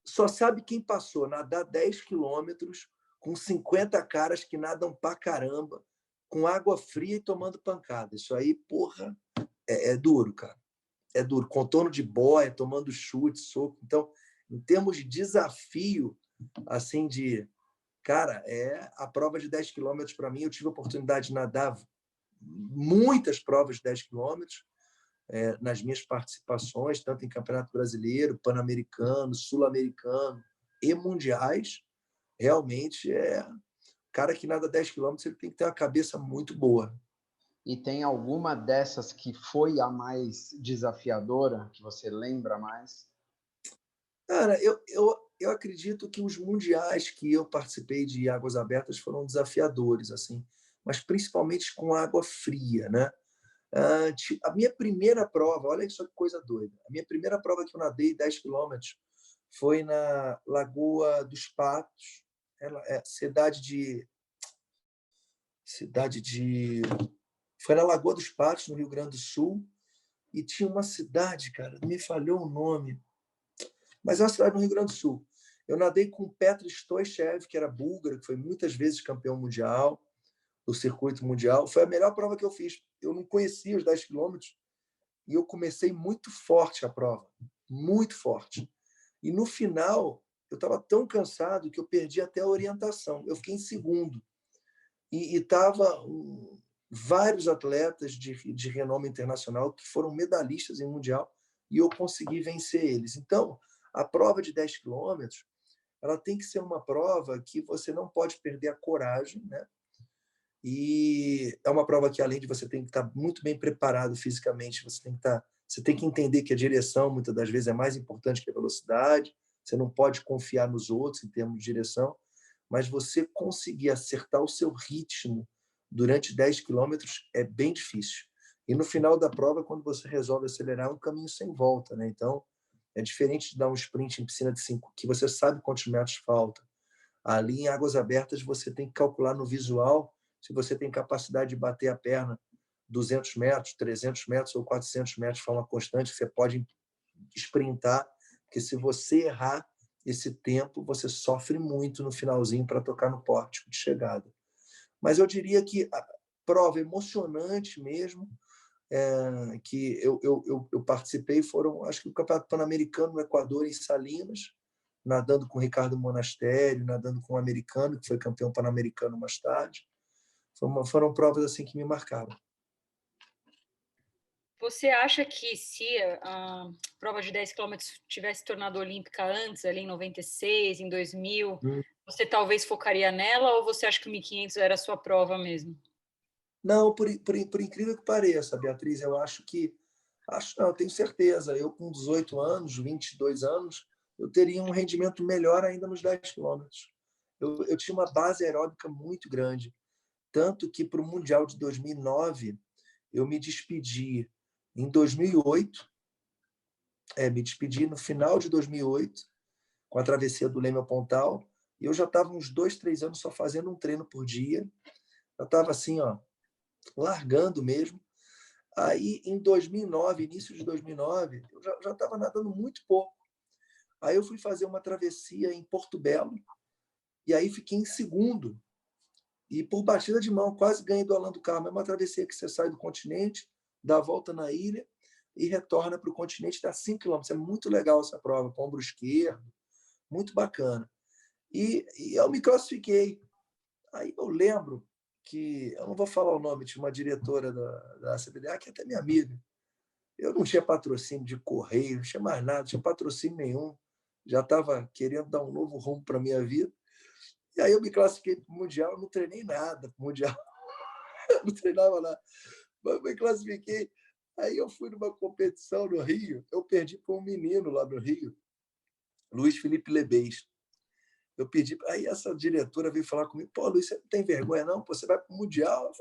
só sabe quem passou nadar 10 quilômetros com 50 caras que nadam pra caramba, com água fria e tomando pancada. Isso aí, porra, é duro, cara. É duro. Contorno de boia, tomando chute, soco. Então, em termos de desafio, assim, cara, a prova de 10 quilômetros para mim. Eu tive a oportunidade de nadar muitas provas de 10 quilômetros nas minhas participações, tanto em Campeonato Brasileiro, Pan-Americano, Sul-Americano e Mundiais. Realmente, o cara que nada 10 quilômetros ele tem que ter uma cabeça muito boa. E tem alguma dessas que foi a mais desafiadora, que você lembra mais? Cara, eu acredito que os mundiais que eu participei de águas abertas foram desafiadores, assim, mas principalmente com água fria, né? A minha primeira prova, olha só que coisa doida, a minha primeira prova que eu nadei 10 quilômetros foi na Lagoa dos Patos, cidade de... Foi na Lagoa dos Patos, no Rio Grande do Sul, e tinha uma cidade, cara, me falhou o nome, mas é uma cidade no Rio Grande do Sul. Eu nadei com Petr Stoichev, que era búlgaro, que foi muitas vezes campeão mundial, do circuito mundial. Foi a melhor prova que eu fiz. Eu não conhecia os 10 quilômetros e eu comecei muito forte a prova, muito forte. E no final, eu estava tão cansado que eu perdi até a orientação. Eu fiquei em segundo. E estava vários atletas de renome internacional que foram medalhistas em mundial e eu consegui vencer eles. Então, a prova de 10 quilômetros, ela tem que ser uma prova que você não pode perder a coragem, né? E é uma prova que, além de você ter que estar muito bem preparado fisicamente, você tem que entender que a direção, muitas das vezes, é mais importante que a velocidade. Você não pode confiar nos outros em termos de direção, mas você conseguir acertar o seu ritmo durante 10 quilômetros é bem difícil. E no final da prova, quando você resolve acelerar, é um caminho sem volta, né? Então, é diferente de dar um sprint em piscina de 5, que você sabe quantos metros falta. Ali em águas abertas, você tem que calcular no visual se você tem capacidade de bater a perna 200 metros, 300 metros ou 400 metros de forma constante. Você pode sprintar, porque se você errar esse tempo, você sofre muito no finalzinho para tocar no pórtico de chegada. Mas eu diria que a prova emocionante mesmo, que eu participei, foram, acho que o Campeonato Pan-Americano no Equador, em Salinas, nadando com o Ricardo Monastério, nadando com o americano, que foi campeão pan-americano mais tarde. Foram provas assim que me marcaram. Você acha que se a prova de 10 quilômetros tivesse tornado olímpica antes, ali em 96, em 2000, você talvez focaria nela ou você acha que o 1.500 era a sua prova mesmo? Não, por incrível que pareça, Beatriz, eu não, eu tenho certeza. Eu com 18 anos, 22 anos, eu teria um rendimento melhor ainda nos 10 quilômetros. Eu tinha uma base aeróbica muito grande, tanto que para o Mundial de 2009, eu me despedi em 2008, me despedi no final de 2008, com a travessia do Leme ao Pontal, e eu já estava uns 2, 3 anos só fazendo um treino por dia. Eu estava assim, largando mesmo. Aí, em 2009, início de 2009, eu já estava nadando muito pouco. Aí eu fui fazer uma travessia em Porto Belo, e aí fiquei em segundo. e por batida de mão, quase ganhei do Alan do Carmo. É uma travessia que você sai do continente, dá a volta na ilha e retorna para o continente, dá 5 quilômetros. É muito legal essa prova, com ombro esquerdo, muito bacana. E eu me classifiquei. Aí eu lembro que, eu não vou falar o nome, tinha uma diretora da CBDA, que é até minha amiga. Eu não tinha patrocínio de correio, não tinha mais nada, não tinha patrocínio nenhum. Já estava querendo dar um novo rumo para a minha vida. E aí eu me classifiquei para o Mundial, eu não treinei nada para o Mundial, eu não treinava nada, mas eu me classifiquei. Aí eu fui numa competição no Rio, eu perdi para um menino lá no Rio, Luiz Felipe Lebez. Eu pedi, aí essa diretora veio falar comigo, pô, Luiz, você não tem vergonha não? Pô, você vai para o Mundial?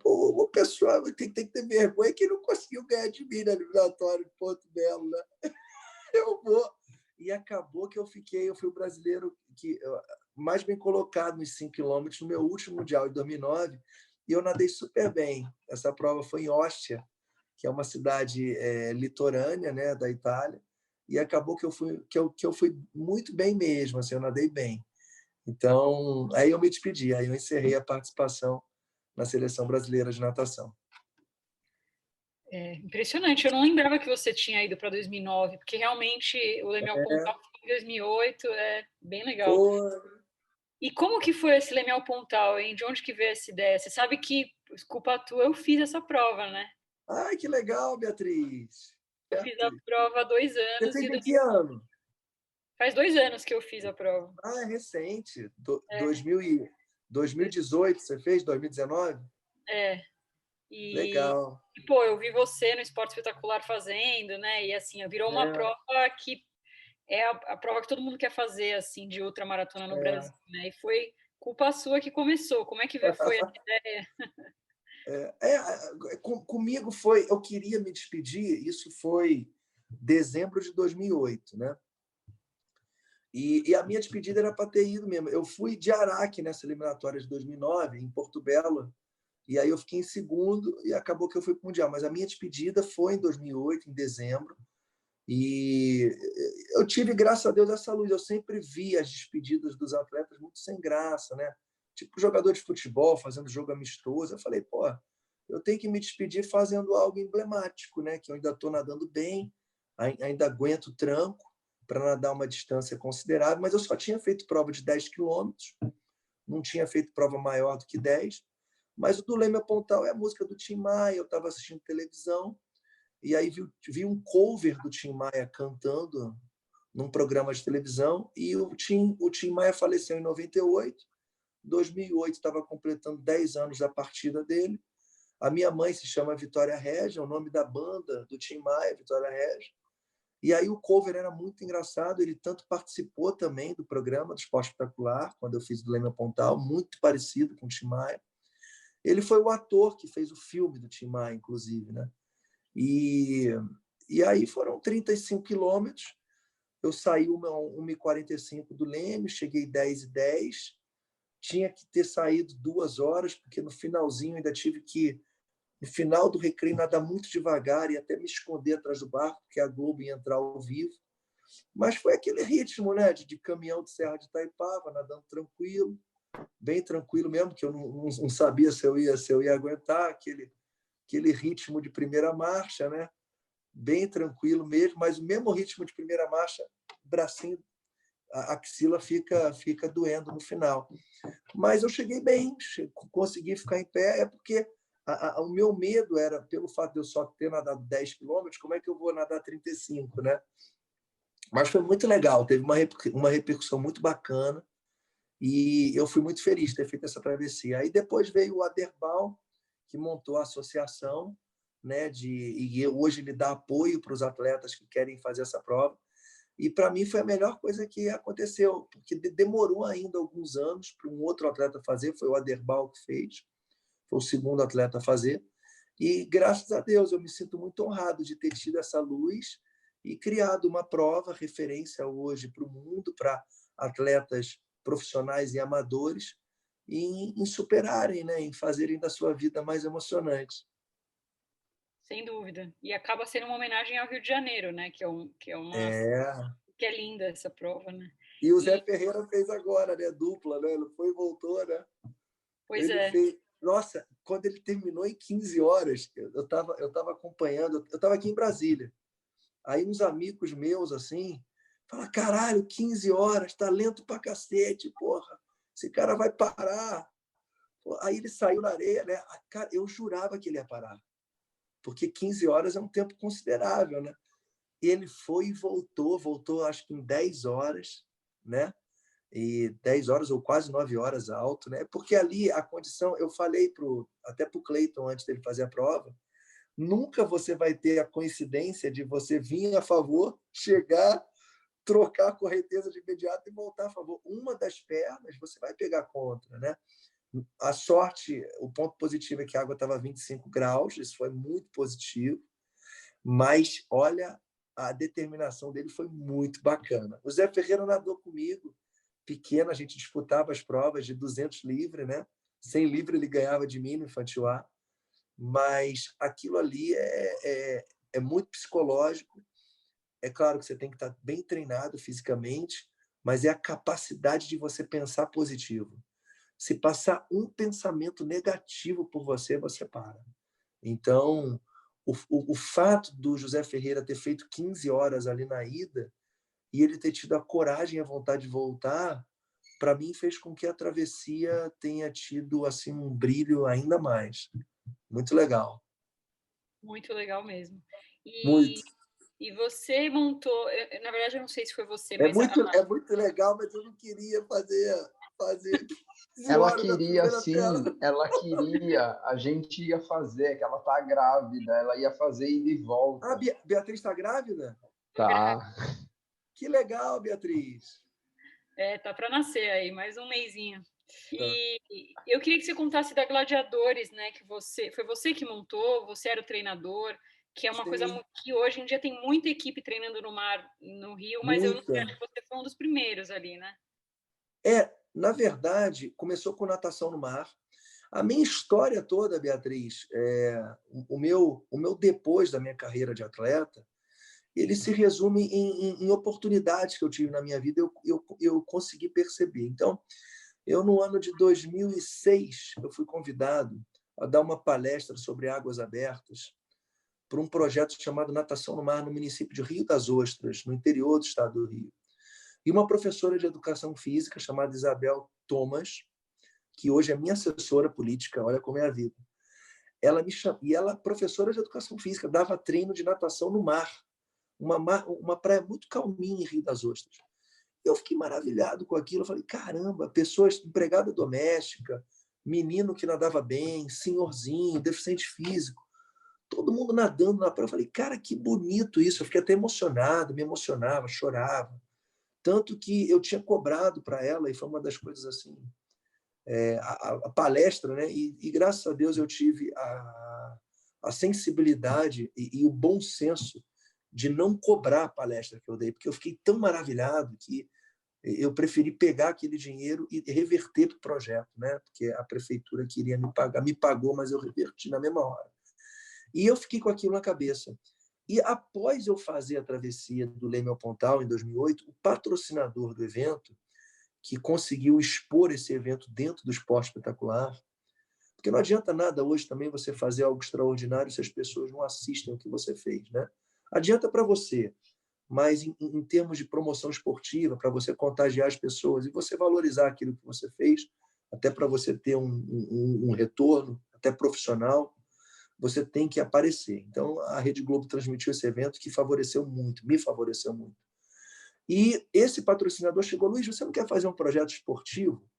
Pô, o pessoal tem que ter vergonha que não conseguiu ganhar de mim na eliminatória de Porto Belo, né? Eu vou. E acabou que eu fui o brasileiro que mais bem colocado nos 5 quilômetros no meu último Mundial, em 2009, e eu nadei super bem. Essa prova foi em Ostia, que é uma cidade litorânea, né, da Itália, e acabou que eu fui muito bem mesmo, assim, eu nadei bem. Então, aí eu me despedi, aí eu encerrei a participação na seleção brasileira de natação. Impressionante, eu não lembrava que você tinha ido para 2009, porque realmente o Leme Pontal foi em 2008, é bem legal. Foi. E como que foi esse Leme Pontal, hein? De onde que veio essa ideia? Você sabe que, desculpa tua, eu fiz essa prova, né? Ai, que legal, Beatriz. Eu fiz a prova há 2 Você anos fez e em que ano? faz 2 anos que eu fiz a prova. Ah, é recente. 2018 você fez? 2019? É. E, Legal. pô, eu vi você no Esporte Espetacular fazendo, né? E assim, virou uma prova que é a prova que todo mundo quer fazer, assim, de ultramaratona no Brasil, né? E foi culpa sua que começou. Como é que foi a ideia? Comigo foi, eu queria me despedir, isso foi dezembro de 2008, né? E a minha despedida era para ter ido mesmo. Eu fui de Araque nessa eliminatória de 2009, em Porto Belo, e aí eu fiquei em segundo e acabou que eu fui para o Mundial. Mas a minha despedida foi em 2008, em dezembro, e eu tive, graças a Deus, essa luz. Eu sempre vi as despedidas dos atletas muito sem graça, né? Tipo jogador de futebol fazendo jogo amistoso. Eu falei, pô, eu tenho que me despedir fazendo algo emblemático, né? Que eu ainda estou nadando bem, ainda aguento o tranco para nadar uma distância considerável, mas eu só tinha feito prova de 10 quilômetros, não tinha feito prova maior do que 10. Mas o do Leme Pontal é a música do Tim Maia. Eu estava assistindo televisão e aí vi um cover do Tim Maia cantando num programa de televisão, e o Tim Maia faleceu em 98. 2008 estava completando 10 anos da partida dele. A minha mãe se chama Vitória Regia, é o nome da banda do Tim Maia, Vitória Regia. E aí o cover era muito engraçado, ele tanto participou também do programa do Esporte Espetacular, quando eu fiz do Leme Pontal, muito parecido com o Tim Maia. Ele foi o ator que fez o filme do Tim Maia, inclusive, né? E aí foram 35 quilômetros. Eu saí 1h45 do Leme, cheguei 10h10. Tinha que ter saído 2 horas, porque no finalzinho ainda tive que, no final do recreio, nadar muito devagar e até me esconder atrás do barco, porque a Globo ia entrar ao vivo. Mas foi aquele ritmo, né, de caminhão de Serra de Itaipava, nadando tranquilo, bem tranquilo mesmo, que eu não sabia se eu ia aguentar aquele ritmo de primeira marcha, né? Bem tranquilo mesmo, mas o mesmo ritmo de primeira marcha, bracinho, a axila fica doendo no final. Mas eu cheguei bem, consegui ficar em pé, é porque o meu medo era, pelo fato de eu só ter nadado 10 quilômetros, como é que eu vou nadar 35, né? Mas foi muito legal, teve uma repercussão muito bacana e eu fui muito feliz de ter feito essa travessia. Aí depois veio o Aderbal, que montou a associação, né, e hoje ele dá apoio para os atletas que querem fazer essa prova. E para mim foi a melhor coisa que aconteceu, porque demorou ainda alguns anos para um outro atleta fazer, foi o Aderbal que fez, foi o segundo atleta a fazer. E graças a Deus eu me sinto muito honrado de ter tido essa luz e criado uma prova referência hoje para o mundo, para atletas profissionais e amadores, em superarem, né, em fazerem da sua vida mais emocionante. Sem dúvida. E acaba sendo uma homenagem ao Rio de Janeiro, né? Que é uma que é linda essa prova, né? E o Zé Ferreira fez agora, né? Dupla, né? Ele foi e voltou, né? Pois Ele é. fez... Nossa, quando ele terminou em 15 horas, eu tava acompanhando, eu estava aqui em Brasília. Aí uns amigos meus, assim, falam, caralho, 15 horas, tá lento pra cacete, porra. Esse cara vai parar. Aí ele saiu na areia, né? Cara, eu jurava que ele ia parar. Porque 15 horas é um tempo considerável, né? E ele foi e voltou acho que em 10 horas, né? E 10 horas ou quase 9 horas alto, né? Porque ali a condição, eu falei até para o Cleiton antes dele fazer a prova, nunca você vai ter a coincidência de você vir a favor, chegar, trocar a correnteza de imediato e voltar a favor. Uma das pernas você vai pegar contra, né? A sorte, o ponto positivo é que a água estava a 25 graus, isso foi muito positivo, mas olha, a determinação dele foi muito bacana. O Zé Ferreira nadou comigo, pequeno, a gente disputava as provas de 200 livre, né? 100 livre ele ganhava de mim no infantil A, mas aquilo ali é muito psicológico. É claro que você tem que estar bem treinado fisicamente, mas é a capacidade de você pensar positivo. Se passar um pensamento negativo por você, você para. Então, o fato do José Ferreira ter feito 15 horas ali na ida e ele ter tido a coragem e a vontade de voltar, para mim fez com que a travessia tenha tido assim um brilho ainda mais. Muito legal. Muito legal mesmo. Muito. E você montou, na verdade eu não sei se foi você, É mas muito legal, mas eu não queria fazer Ela horas da queria, primeira sim, ela queria, a gente ia fazer, que ela tá grávida, ela ia fazer ida e volta. Beatriz está grávida? Tá. Que legal, Beatriz. Tá para nascer aí, mais um mesinho. E eu queria que você contasse da Gladiadores, né? Que foi você que montou, você era o treinador, que é uma Sim. coisa que hoje em dia tem muita equipe treinando no mar, no Rio, mas eu não sei, acho que você foi um dos primeiros ali, né? Na verdade, começou com natação no mar. A minha história toda, Beatriz, o meu depois da minha carreira de atleta, ele se resume em oportunidades que eu tive na minha vida, eu consegui perceber. Então, no ano de 2006, eu fui convidado a dar uma palestra sobre águas abertas para um projeto chamado Natação no Mar no município de Rio das Ostras, no interior do estado do Rio. E uma professora de educação física chamada Isabel Thomas, que hoje é minha assessora política, olha como é a vida. Ela me chamou, e ela, professora de educação física, dava treino de natação no mar, uma praia muito calminha em Rio das Ostras. Eu fiquei maravilhado com aquilo, eu falei, caramba, pessoas, empregada doméstica, menino que nadava bem, senhorzinho, deficiente físico, todo mundo nadando na praia. Eu falei, cara, que bonito isso. Eu fiquei até emocionado, me emocionava, chorava. Tanto que eu tinha cobrado para ela, e foi uma das coisas assim, a palestra, né? E graças a Deus eu tive a sensibilidade e o bom senso de não cobrar a palestra que eu dei, porque eu fiquei tão maravilhado que eu preferi pegar aquele dinheiro e reverter para o projeto, né? Porque a prefeitura queria me pagar, me pagou, mas eu reverti na mesma hora. E eu fiquei com aquilo na cabeça. E após eu fazer a travessia do Leme ao Pontal, em 2008, o patrocinador do evento, que conseguiu expor esse evento dentro do esporte espetacular, porque não adianta nada hoje também você fazer algo extraordinário se as pessoas não assistem o que você fez, né? Adianta para você, mas em termos de promoção esportiva, para você contagiar as pessoas e você valorizar aquilo que você fez, até para você ter um retorno, até profissional, você tem que aparecer. Então, a Rede Globo transmitiu esse evento que favoreceu muito, me favoreceu muito. E esse patrocinador chegou, Luiz, você não quer fazer um projeto esportivo?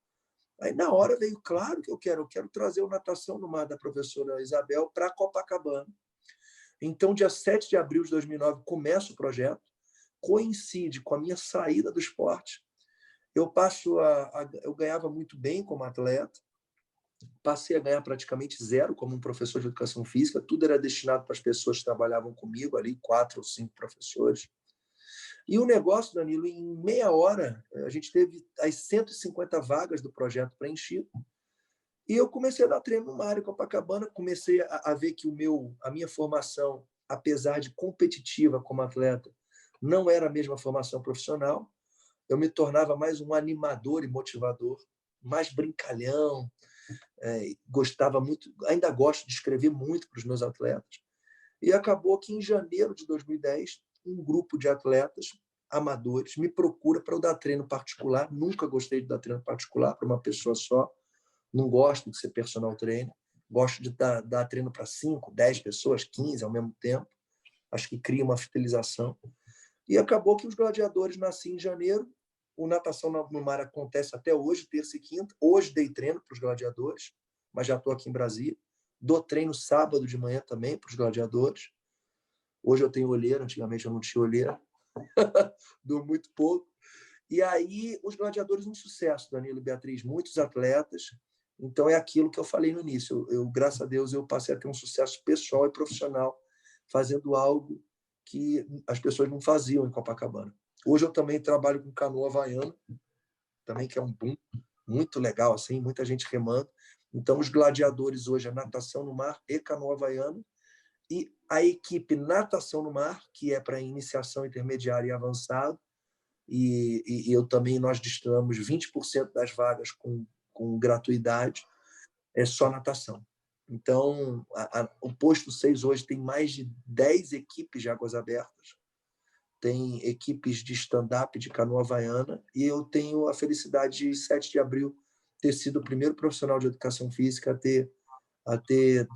Aí, na hora, veio, claro que eu quero trazer o Natação no Mar da professora Isabel para Copacabana. Então, dia 7 de abril de 2009, começa o projeto, coincide com a minha saída do esporte. Eu ganhava muito bem como atleta, passei a ganhar praticamente zero como um professor de educação física, tudo era destinado para as pessoas que trabalhavam comigo ali, 4 ou 5 professores. E o negócio, Danilo, em meia hora, a gente teve as 150 vagas do projeto preenchido. E eu comecei a dar treino no mar em Copacabana, comecei a ver que a minha formação, apesar de competitiva como atleta, não era a mesma formação profissional, eu me tornava mais um animador e motivador, mais brincalhão, gostava muito, ainda gosto de escrever muito para os meus atletas. E acabou que, em janeiro de 2010, um grupo de atletas amadores me procura para eu dar treino particular. Nunca gostei de dar treino particular para uma pessoa só. Não gosto de ser personal trainer. Gosto de dar treino para 5, 10 pessoas, 15 ao mesmo tempo. Acho que cria uma fidelização. E acabou que os Gladiadores nasciam em janeiro. O Natação no Mar acontece até hoje, terça e quinta. Hoje dei treino para os Gladiadores, mas já estou aqui em Brasília. Dou treino sábado de manhã também para os Gladiadores. Hoje eu tenho olheira, antigamente eu não tinha olheira. Dou muito pouco. E aí, os Gladiadores, um sucesso, Danilo e Beatriz, muitos atletas. Então, é aquilo que eu falei no início. Graças a Deus, eu passei a ter um sucesso pessoal e profissional, fazendo algo que as pessoas não faziam em Copacabana. Hoje eu também trabalho com canoa havaiana, também, que é um boom muito legal, assim, muita gente remando. Então, os Gladiadores hoje é natação no mar e canoa havaiana. E a equipe natação no mar, que é para iniciação intermediária e avançado, e eu também, nós distribuímos 20% das vagas com gratuidade, é só natação. Então, o posto 6 hoje tem mais de 10 equipes de águas abertas, tem equipes de stand-up de canoa havaiana, e eu tenho a felicidade de, 7 de abril, ter sido o primeiro profissional de educação física a ter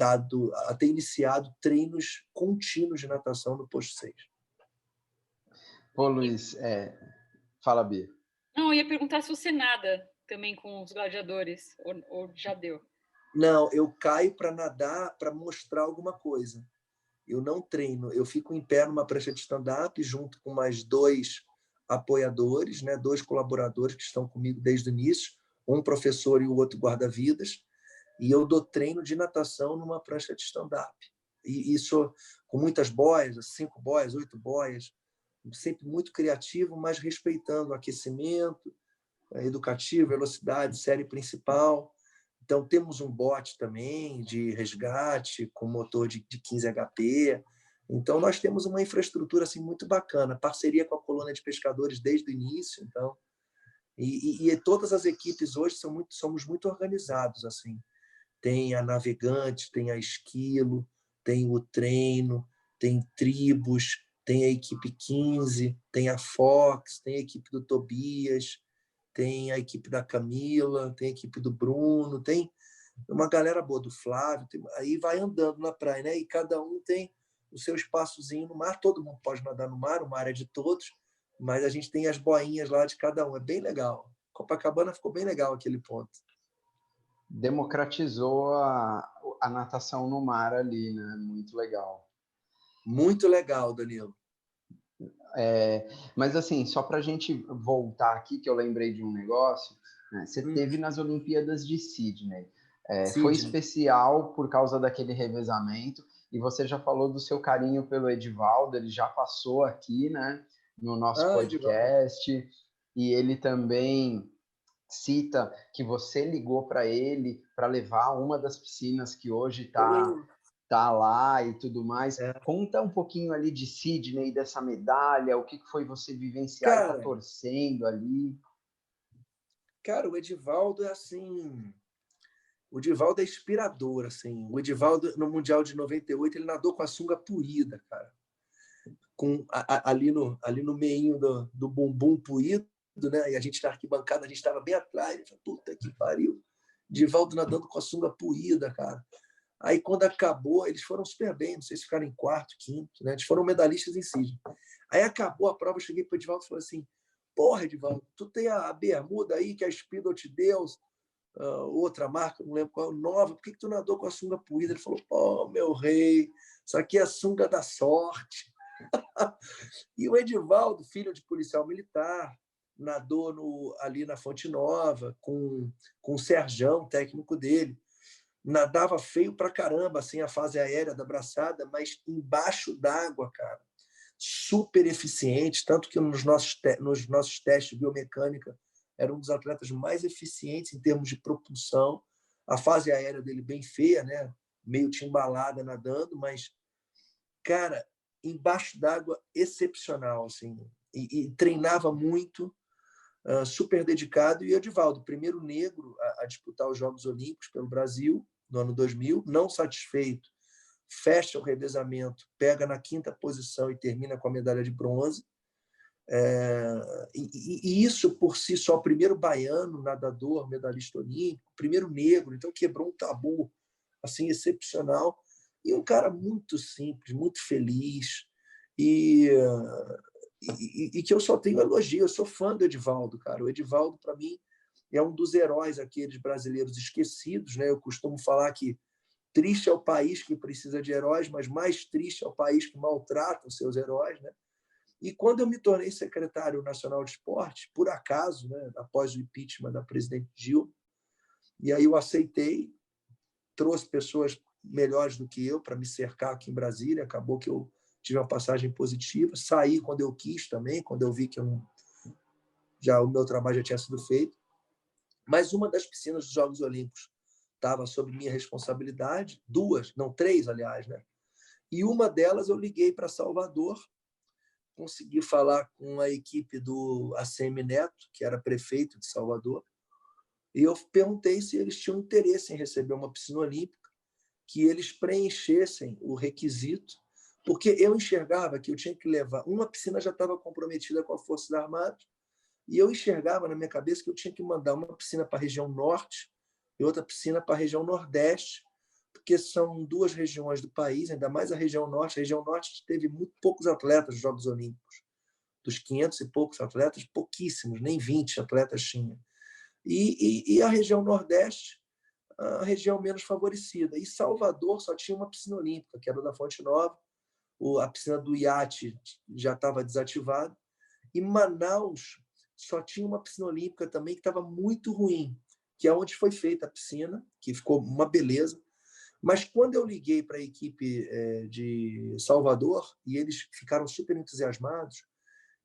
iniciado treinos contínuos de natação no posto 6. Pô, Luiz, fala, Bia. Não, eu ia perguntar se você nada também com os Gladiadores, ou já deu? Não, eu caio para nadar, para mostrar alguma coisa. Eu não treino, eu fico em pé numa prancha de stand-up junto com mais 2 apoiadores, né, 2 colaboradores que estão comigo desde o início, um professor e o outro guarda-vidas, e eu dou treino de natação numa prancha de stand-up. E isso com muitas boias, 5 boias, 8 boias, sempre muito criativo, mas respeitando o aquecimento, educativo, velocidade, série principal. Então, temos um bote também de resgate com motor de 15 HP. Então, nós temos uma infraestrutura assim, muito bacana, parceria com a colônia de pescadores desde o início. Então, e todas as equipes hoje somos muito organizados. Assim. Tem a Navegante, tem a Esquilo, tem o Treino, tem Tribos, tem a equipe 15, tem a Fox, tem a equipe do Tobias, tem a equipe da Camila, tem a equipe do Bruno, tem uma galera boa do Flávio, aí vai andando na praia, né? E cada um tem o seu espaçozinho no mar, todo mundo pode nadar no mar, o mar é de todos, mas a gente tem as boinhas lá de cada um, é bem legal. Copacabana ficou bem legal aquele ponto. Democratizou a natação no mar ali, né? Muito legal. Muito legal, Danilo. Mas assim, só para a gente voltar aqui, que eu lembrei de um negócio, né? Você teve nas Olimpíadas de Sydney. Foi especial por causa daquele revezamento, e você já falou do seu carinho pelo Edivaldo, ele já passou aqui, né, no nosso podcast, e ele também cita que você ligou para ele para levar uma das piscinas que hoje tá lá e tudo mais. Conta um pouquinho ali de Sydney, dessa medalha, o que foi você vivenciar e tá torcendo ali. Cara, o Edivaldo é assim... O Edivaldo é inspirador, assim. O Edivaldo, no Mundial de 98, ele nadou com a sunga puída, cara. Ali no meinho do bumbum puído, né? E a gente na arquibancada, a gente estava bem atrás. Eu falei, puta que pariu. Edivaldo nadando com a sunga puída, cara. Aí, quando acabou, eles foram super bem. Não sei se ficaram em quarto, quinto, né? Eles foram medalhistas em Sydney. Aí acabou a prova, eu cheguei para o Edivaldo e falei assim, porra, Edivaldo, tu tem a bermuda aí que a Speedo te deu, outra marca, não lembro qual, nova, por que tu nadou com a sunga puída? Ele falou, pô, meu rei, isso aqui é a sunga da sorte. E o Edivaldo, filho de policial militar, nadou ali na Fonte Nova com o Serjão, técnico dele. Nadava feio pra caramba, assim, a fase aérea da braçada, mas embaixo d'água, cara. Super eficiente, tanto que nos nossos testes de biomecânica era um dos atletas mais eficientes em termos de propulsão. A fase aérea dele bem feia, né? Meio timbalada nadando, mas, cara, embaixo d'água excepcional, assim, e treinava muito, super dedicado. E Edivaldo, primeiro negro a disputar os Jogos Olímpicos pelo Brasil, no ano 2000, não satisfeito, fecha o revezamento, pega na 5ª posição e termina com a medalha de bronze. E isso por si só, primeiro baiano, nadador, medalhista olímpico, primeiro negro, então quebrou um tabu assim excepcional. E um cara muito simples, muito feliz, e que eu só tenho elogio. Eu sou fã do Edivaldo, cara. O Edivaldo, para mim, é um dos heróis aqueles brasileiros esquecidos, né? Eu costumo falar que triste é o país que precisa de heróis, mas mais triste é o país que maltrata os seus heróis, né? E quando eu me tornei secretário nacional de esporte, por acaso, né, após o impeachment da presidente Dilma, e aí eu aceitei, trouxe pessoas melhores do que eu para me cercar aqui em Brasília, acabou que eu tive uma passagem positiva, saí quando eu quis também, quando eu vi que o meu trabalho já tinha sido feito. Mas uma das piscinas dos Jogos Olímpicos estava sob minha responsabilidade, 2, não 3, aliás, né? E uma delas eu liguei para Salvador, consegui falar com a equipe do ACM Neto, que era prefeito de Salvador, e eu perguntei se eles tinham interesse em receber uma piscina olímpica, que eles preenchessem o requisito, porque eu enxergava que eu tinha que levar... Uma piscina já estava comprometida com a Forças Armadas, e eu enxergava na minha cabeça que eu tinha que mandar uma piscina para a região norte e outra piscina para a região nordeste, porque são 2 regiões do país, ainda mais a região norte. A região norte teve muito poucos atletas nos Jogos Olímpicos. Dos 500 e poucos atletas, pouquíssimos, nem 20 atletas tinha. E a região nordeste, a região menos favorecida. E Salvador só tinha uma piscina olímpica, que era da Fonte Nova. A piscina do iate já estava desativada. E Manaus só tinha uma piscina olímpica também que estava muito ruim, que é onde foi feita a piscina, que ficou uma beleza. Mas quando eu liguei para a equipe de Salvador, e eles ficaram super entusiasmados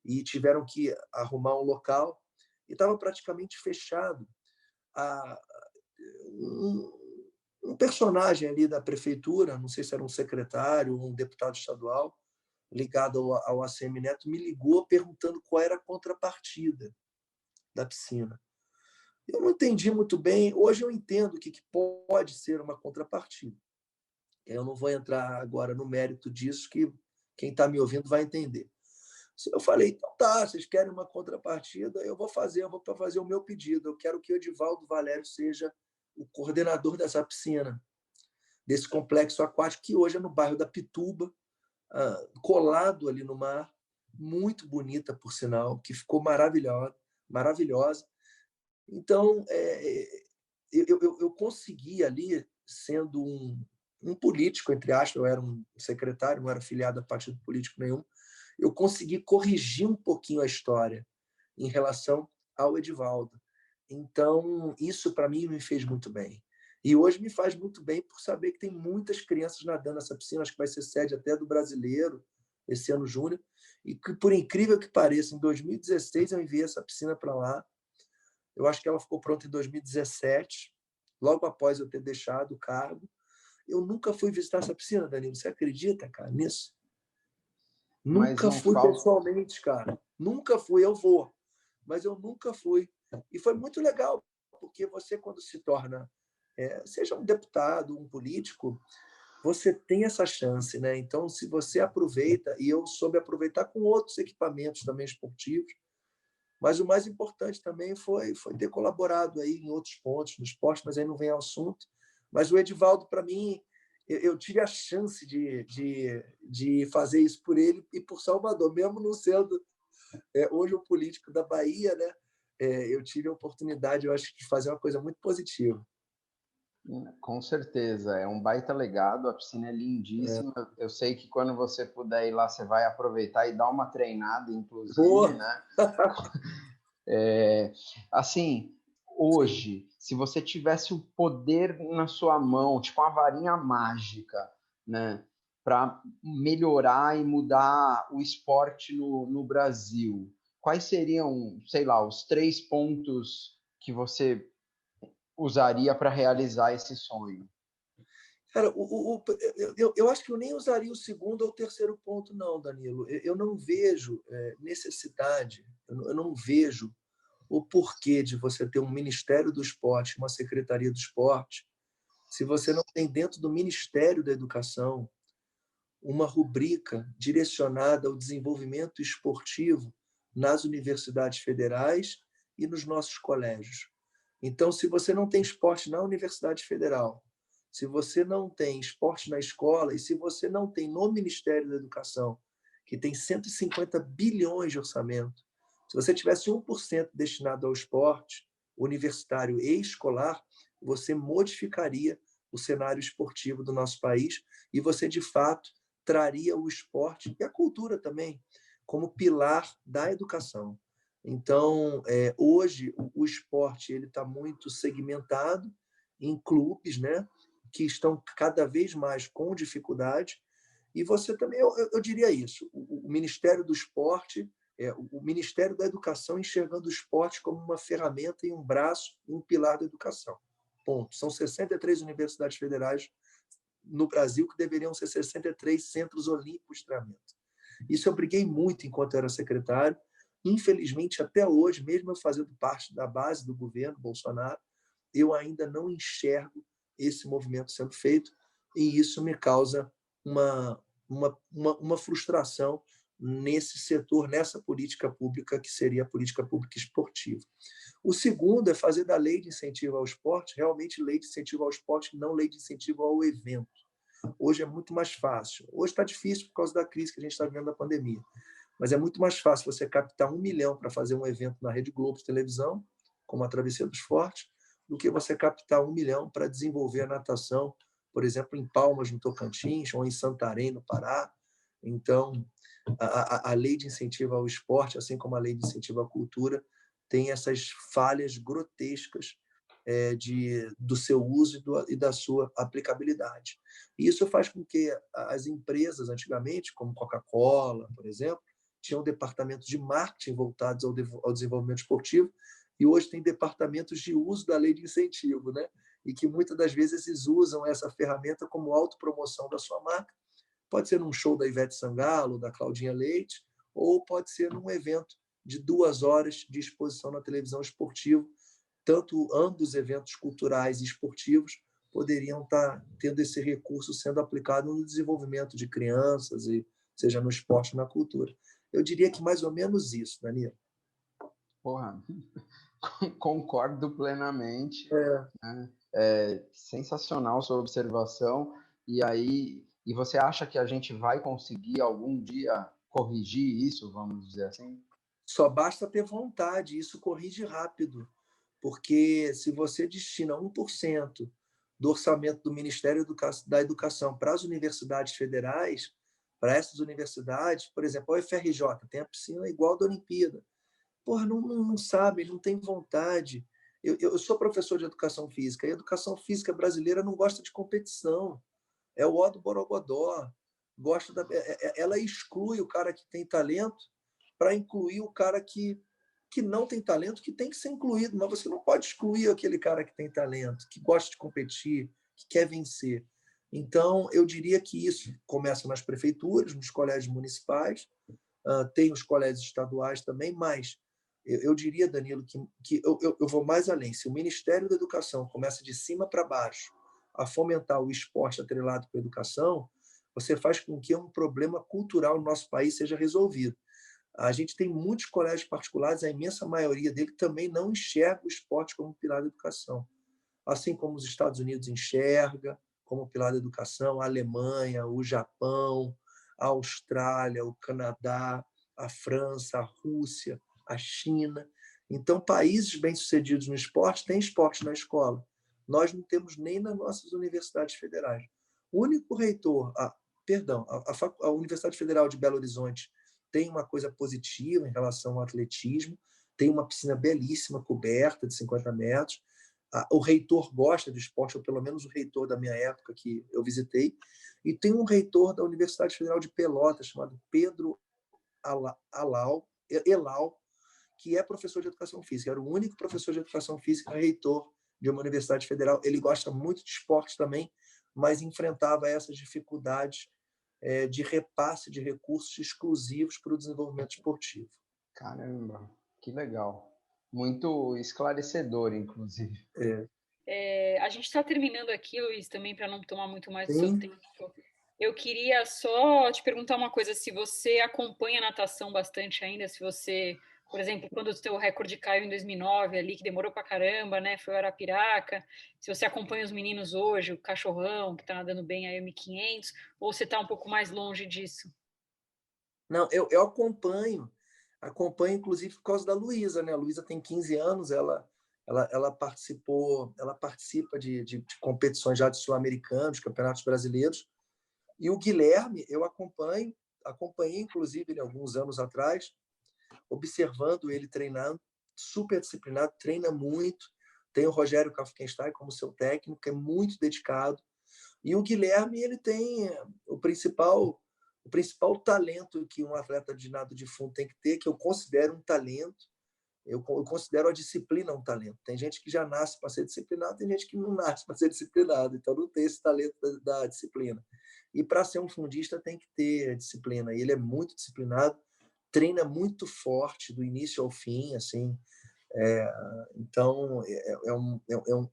e tiveram que arrumar um local, e estava praticamente fechado. Um personagem ali da prefeitura, não sei se era um secretário ou um deputado estadual, ligado ao ACM Neto, me ligou perguntando qual era a contrapartida da piscina. Eu não entendi muito bem. Hoje eu entendo o que pode ser uma contrapartida. Eu não vou entrar agora no mérito disso, que quem está me ouvindo vai entender. Eu falei, então tá, vocês querem uma contrapartida, eu vou fazer o meu pedido. Eu quero que o Edivaldo Valério seja o coordenador dessa piscina, desse complexo aquático, que hoje é no bairro da Pituba, colado ali no mar, muito bonita, por sinal, que ficou maravilhosa. Então, eu consegui ali, sendo um político, entre aspas, eu era um secretário, não era filiado a partido político nenhum, eu consegui corrigir um pouquinho a história em relação ao Edivaldo. Então, isso para mim me fez muito bem. E hoje me faz muito bem por saber que tem muitas crianças nadando nessa piscina, acho que vai ser sede até do Brasileiro, esse ano júnior, e que, por incrível que pareça, em 2016 eu enviei essa piscina para lá. Eu acho que ela ficou pronta em 2017, logo após eu ter deixado o cargo. Eu nunca fui visitar essa piscina, Danilo. Você acredita, cara, nisso? Nunca fui pessoalmente, cara. Nunca fui, eu vou. Mas eu nunca fui. E foi muito legal, porque você, quando se torna, seja um deputado, um político, você tem essa chance, né? Então, se você aproveita, e eu soube aproveitar com outros equipamentos também esportivos, mas o mais importante também foi ter colaborado aí em outros pontos no esporte, mas aí não vem ao assunto. Mas o Edivaldo, para mim, eu tive a chance de fazer isso por ele e por Salvador, mesmo não sendo hoje o político da Bahia, né? Eu tive a oportunidade, eu acho, de fazer uma coisa muito positiva. Com certeza, é um baita legado, a piscina é lindíssima. Eu sei que quando você puder ir lá, você vai aproveitar e dar uma treinada, inclusive, né? Assim, hoje, se você tivesse o poder na sua mão, tipo uma varinha mágica, né, para melhorar e mudar o esporte no Brasil, quais seriam, sei lá, os 3 pontos que você usaria para realizar esse sonho? Cara, eu acho que eu nem usaria o segundo ou o terceiro ponto, não, Danilo. Eu não vejo necessidade, eu não vejo o porquê de você ter um Ministério do Esporte, uma Secretaria do Esporte, se você não tem dentro do Ministério da Educação uma rubrica direcionada ao desenvolvimento esportivo nas universidades federais e nos nossos colégios. Então, se você não tem esporte na Universidade Federal, se você não tem esporte na escola e se você não tem no Ministério da Educação, que tem 150 bilhões de orçamento, se você tivesse 1% destinado ao esporte universitário e escolar, você modificaria o cenário esportivo do nosso país e você, de fato, traria o esporte e a cultura também como pilar da educação. Então, hoje, o esporte está muito segmentado em clubes, né, que estão cada vez mais com dificuldade. E você também, eu diria isso, o Ministério do Esporte, o Ministério da Educação enxergando o esporte como uma ferramenta e um braço, um pilar da educação. Ponto. São 63 universidades federais no Brasil que deveriam ser 63 centros olímpicos de treinamento. Isso eu briguei muito enquanto eu era secretário. Infelizmente, até hoje, mesmo eu fazendo parte da base do governo Bolsonaro, eu ainda não enxergo esse movimento sendo feito e isso me causa uma frustração nesse setor, nessa política pública, que seria a política pública esportiva. O segundo é fazer da lei de incentivo ao esporte realmente lei de incentivo ao esporte, não lei de incentivo ao evento. Hoje é muito mais fácil. Hoje está difícil por causa da crise que a gente está vivendo da pandemia. Mas é muito mais fácil você captar 1 milhão para fazer um evento na Rede Globo de televisão, como a Travessia dos Fortes, do que você captar 1 milhão para desenvolver a natação, por exemplo, em Palmas, no Tocantins, ou em Santarém, no Pará. Então, a lei de incentivo ao esporte, assim como a lei de incentivo à cultura, tem essas falhas grotescas do seu uso e da sua aplicabilidade. E isso faz com que as empresas, antigamente, como Coca-Cola, por exemplo, tinham departamentos de marketing voltados ao desenvolvimento esportivo e hoje tem departamentos de uso da lei de incentivo, né? E que muitas das vezes eles usam essa ferramenta como autopromoção da sua marca. Pode ser num show da Ivete Sangalo, da Claudinha Leite, ou pode ser num evento de 2 horas de exposição na televisão esportiva. Tanto ambos eventos culturais e esportivos poderiam estar tendo esse recurso sendo aplicado no desenvolvimento de crianças, e seja no esporte ou na cultura. Eu diria que mais ou menos isso, Danilo. Porra, concordo plenamente. Né? Sensacional sua observação. E você acha que a gente vai conseguir algum dia corrigir isso, vamos dizer assim? Só basta ter vontade, isso corrige rápido. Porque se você destina 1% do orçamento do Ministério da Educação para as universidades federais, para essas universidades, por exemplo, a UFRJ tem a piscina igual da Olimpíada. Porra, não sabe, não tem vontade. Eu sou professor de educação física, e a educação física brasileira não gosta de competição. É o ó do Borogodó. Ela exclui o cara que tem talento para incluir o cara que não tem talento, que tem que ser incluído, mas você não pode excluir aquele cara que tem talento, que gosta de competir, que quer vencer. Então, eu diria que isso começa nas prefeituras, nos colégios municipais, tem os colégios estaduais também, mas eu diria, Danilo, que eu vou mais além. Se o Ministério da Educação começa de cima para baixo a fomentar o esporte atrelado com a educação, você faz com que um problema cultural no nosso país seja resolvido. A gente tem muitos colégios particulares, a imensa maioria deles também não enxerga o esporte como pilar da educação. Assim como os Estados Unidos enxerga como pilar da educação, a Alemanha, o Japão, a Austrália, o Canadá, a França, a Rússia, a China. Então, países bem-sucedidos no esporte têm esporte na escola. Nós não temos nem nas nossas universidades federais. O único reitor, a Universidade Federal de Belo Horizonte tem uma coisa positiva em relação ao atletismo, tem uma piscina belíssima, coberta, de 50 metros. O reitor gosta de esporte, ou pelo menos o reitor da minha época que eu visitei. E tem um reitor da Universidade Federal de Pelotas, chamado Pedro Elal, que é professor de educação física. Era o único professor de educação física reitor de uma universidade federal. Ele gosta muito de esporte também, mas enfrentava essas dificuldades de repasse de recursos exclusivos para o desenvolvimento esportivo. Caramba, que legal. Muito esclarecedor, inclusive. A gente está terminando aqui, Luiz, também para não tomar muito mais do Sim. seu tempo. Eu queria só te perguntar uma coisa, se você acompanha a natação bastante ainda, se você, por exemplo, quando o seu recorde caiu em 2009, ali, que demorou pra caramba, né, foi o Arapiraca, se você acompanha os meninos hoje, o Cachorrão, que tá nadando bem aí o 1.500, ou você tá um pouco mais longe disso? Não, eu acompanho inclusive por causa da Luísa, né? A Luísa tem 15 anos, ela participa de competições já de sul-americanos, campeonatos brasileiros. E o Guilherme, eu acompanhei inclusive ele alguns anos atrás, observando ele treinando, super disciplinado, treina muito. Tem o Rogério Kaufenstein como seu técnico, é muito dedicado. E o Guilherme, ele tem o principal talento que um atleta de nado de fundo tem que ter, que eu considero um talento. Eu considero a disciplina um talento. Tem gente que já nasce para ser disciplinado, tem gente que não nasce para ser disciplinado, então não tem esse talento da disciplina. E para ser um fundista tem que ter disciplina. E ele é muito disciplinado, treina muito forte do início ao fim, assim. Então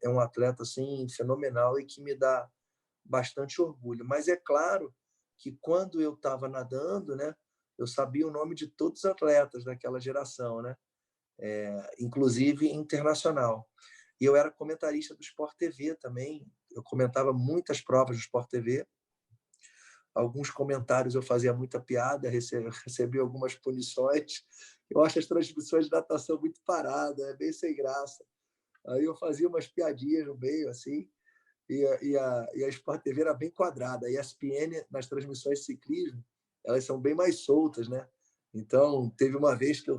é um atleta assim fenomenal e que me dá bastante orgulho. Mas é claro que quando eu estava nadando, né, eu sabia o nome de todos os atletas daquela geração, né? Inclusive internacional. E eu era comentarista do Sport TV também. Eu comentava muitas provas do Sport TV. Alguns comentários eu fazia muita piada, recebi algumas punições. Eu acho as transmissões de natação muito paradas, é bem sem graça. Aí eu fazia umas piadinhas no meio, assim, e a Sport TV era bem quadrada. A ESPN, nas transmissões de ciclismo, elas são bem mais soltas, né? Então, teve uma vez que eu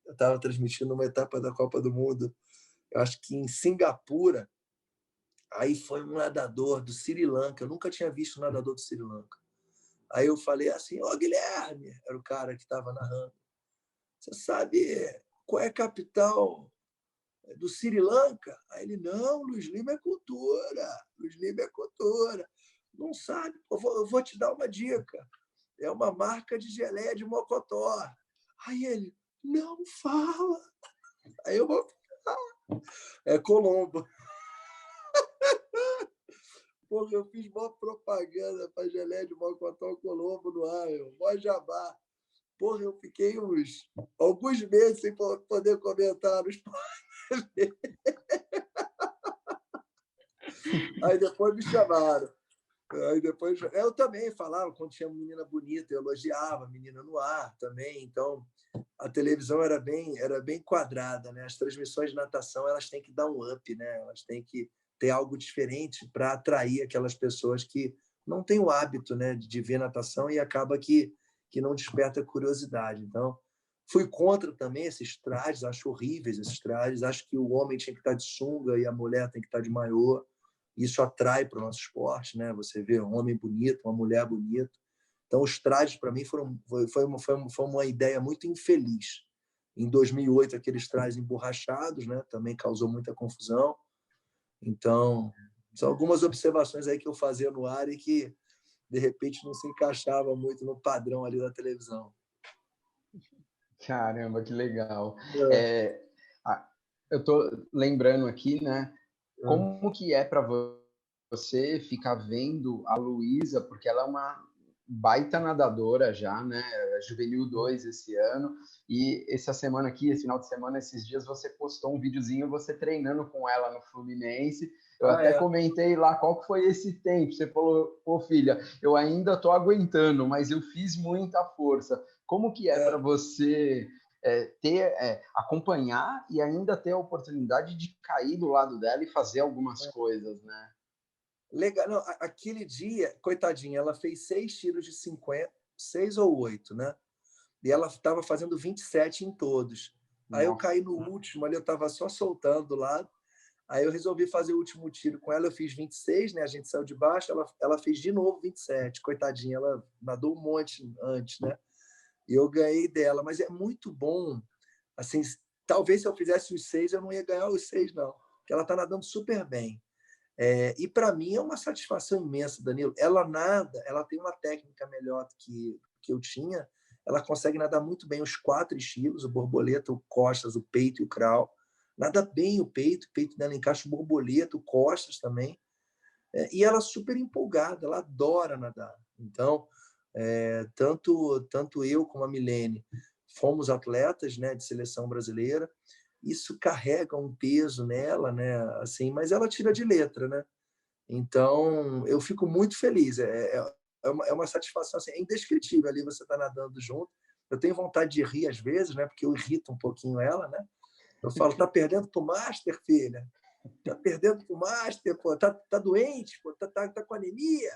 estava transmitindo uma etapa da Copa do Mundo, eu acho que em Singapura. Aí foi um nadador do Sri Lanka, eu nunca tinha visto um nadador do Sri Lanka. Aí eu falei assim: "Ô, Guilherme", era o cara que estava narrando, "você sabe qual é a capital do Sri Lanka?" Aí ele: "Não, Luiz Lima é cultura, Luiz Lima é cultura. Não sabe? Eu vou te dar uma dica. É uma marca de geleia de mocotó." Aí ele: "Não fala." Aí eu vou falar. É Colombo. Porra, eu fiz mó propaganda para geleia de mocotó Colombo no ar, mó jabá. Porra, eu fiquei alguns meses sem poder comentar nos. Aí depois me chamaram. Aí depois eu também falava quando tinha uma menina bonita, eu elogiava a menina no ar também. Então a televisão era bem quadrada, né? As transmissões de natação elas têm que dar um up, né? Elas têm que ter algo diferente para atrair aquelas pessoas que não têm o hábito, né, de ver natação e acaba que não desperta curiosidade. Então fui contra também esses trajes, acho horríveis esses trajes. Acho que o homem tinha que estar de sunga e a mulher tem que estar de maiô. Isso atrai para o nosso esporte, né? Você vê um homem bonito, uma mulher bonita. Então, os trajes, para mim, foi uma ideia muito infeliz. Em 2008, aqueles trajes emborrachados, né? Também causou muita confusão. Então, são algumas observações aí que eu fazia no ar e que, de repente, não se encaixava muito no padrão ali da televisão. Caramba, que legal. Eu estou lembrando aqui, né? Como que é para você ficar vendo a Luísa, porque ela é uma baita nadadora já, né? Juvenil 2 esse ano. E essa semana aqui, esse final de semana, esses dias, você postou um videozinho você treinando com ela no Fluminense. Eu até comentei lá qual que foi esse tempo. Você falou: "Pô, filha, eu ainda estou aguentando, mas eu fiz muita força." Como que é para você acompanhar e ainda ter a oportunidade de cair do lado dela e fazer algumas coisas, né? Legal. Não, aquele dia, coitadinha, ela fez 6 tiros de 50, 6 ou 8, né? E ela estava fazendo 27 em todos. Aí eu caí no último, ali eu estava só soltando do lado. Aí eu resolvi fazer o último tiro com ela, eu fiz 26, né? A gente saiu de baixo, ela fez de novo 27. Coitadinha, ela nadou um monte antes, né? E eu ganhei dela. Mas é muito bom. Assim, talvez se eu fizesse os 6, eu não ia ganhar os 6, não. Porque ela está nadando super bem. E para mim é uma satisfação imensa, Danilo. Ela nada, ela tem uma técnica melhor do que eu tinha. Ela consegue nadar muito bem os 4 estilos, o borboleta, o costas, o peito e o crawl. Nada bem o peito dela encaixa o borboleta, o costas também. E ela é super empolgada, ela adora nadar. Então, tanto eu como a Milene fomos atletas, né, de seleção brasileira. Isso carrega um peso nela, né, assim, mas ela tira de letra, né? Então, eu fico muito feliz. É uma satisfação assim, é indescritível ali você tá nadando junto. Eu tenho vontade de rir às vezes, né, porque eu irrito um pouquinho ela, né? Eu falo, tá perdendo pro Master, filha? Tá perdendo pro Master, pô, tá doente, pô, tá com anemia.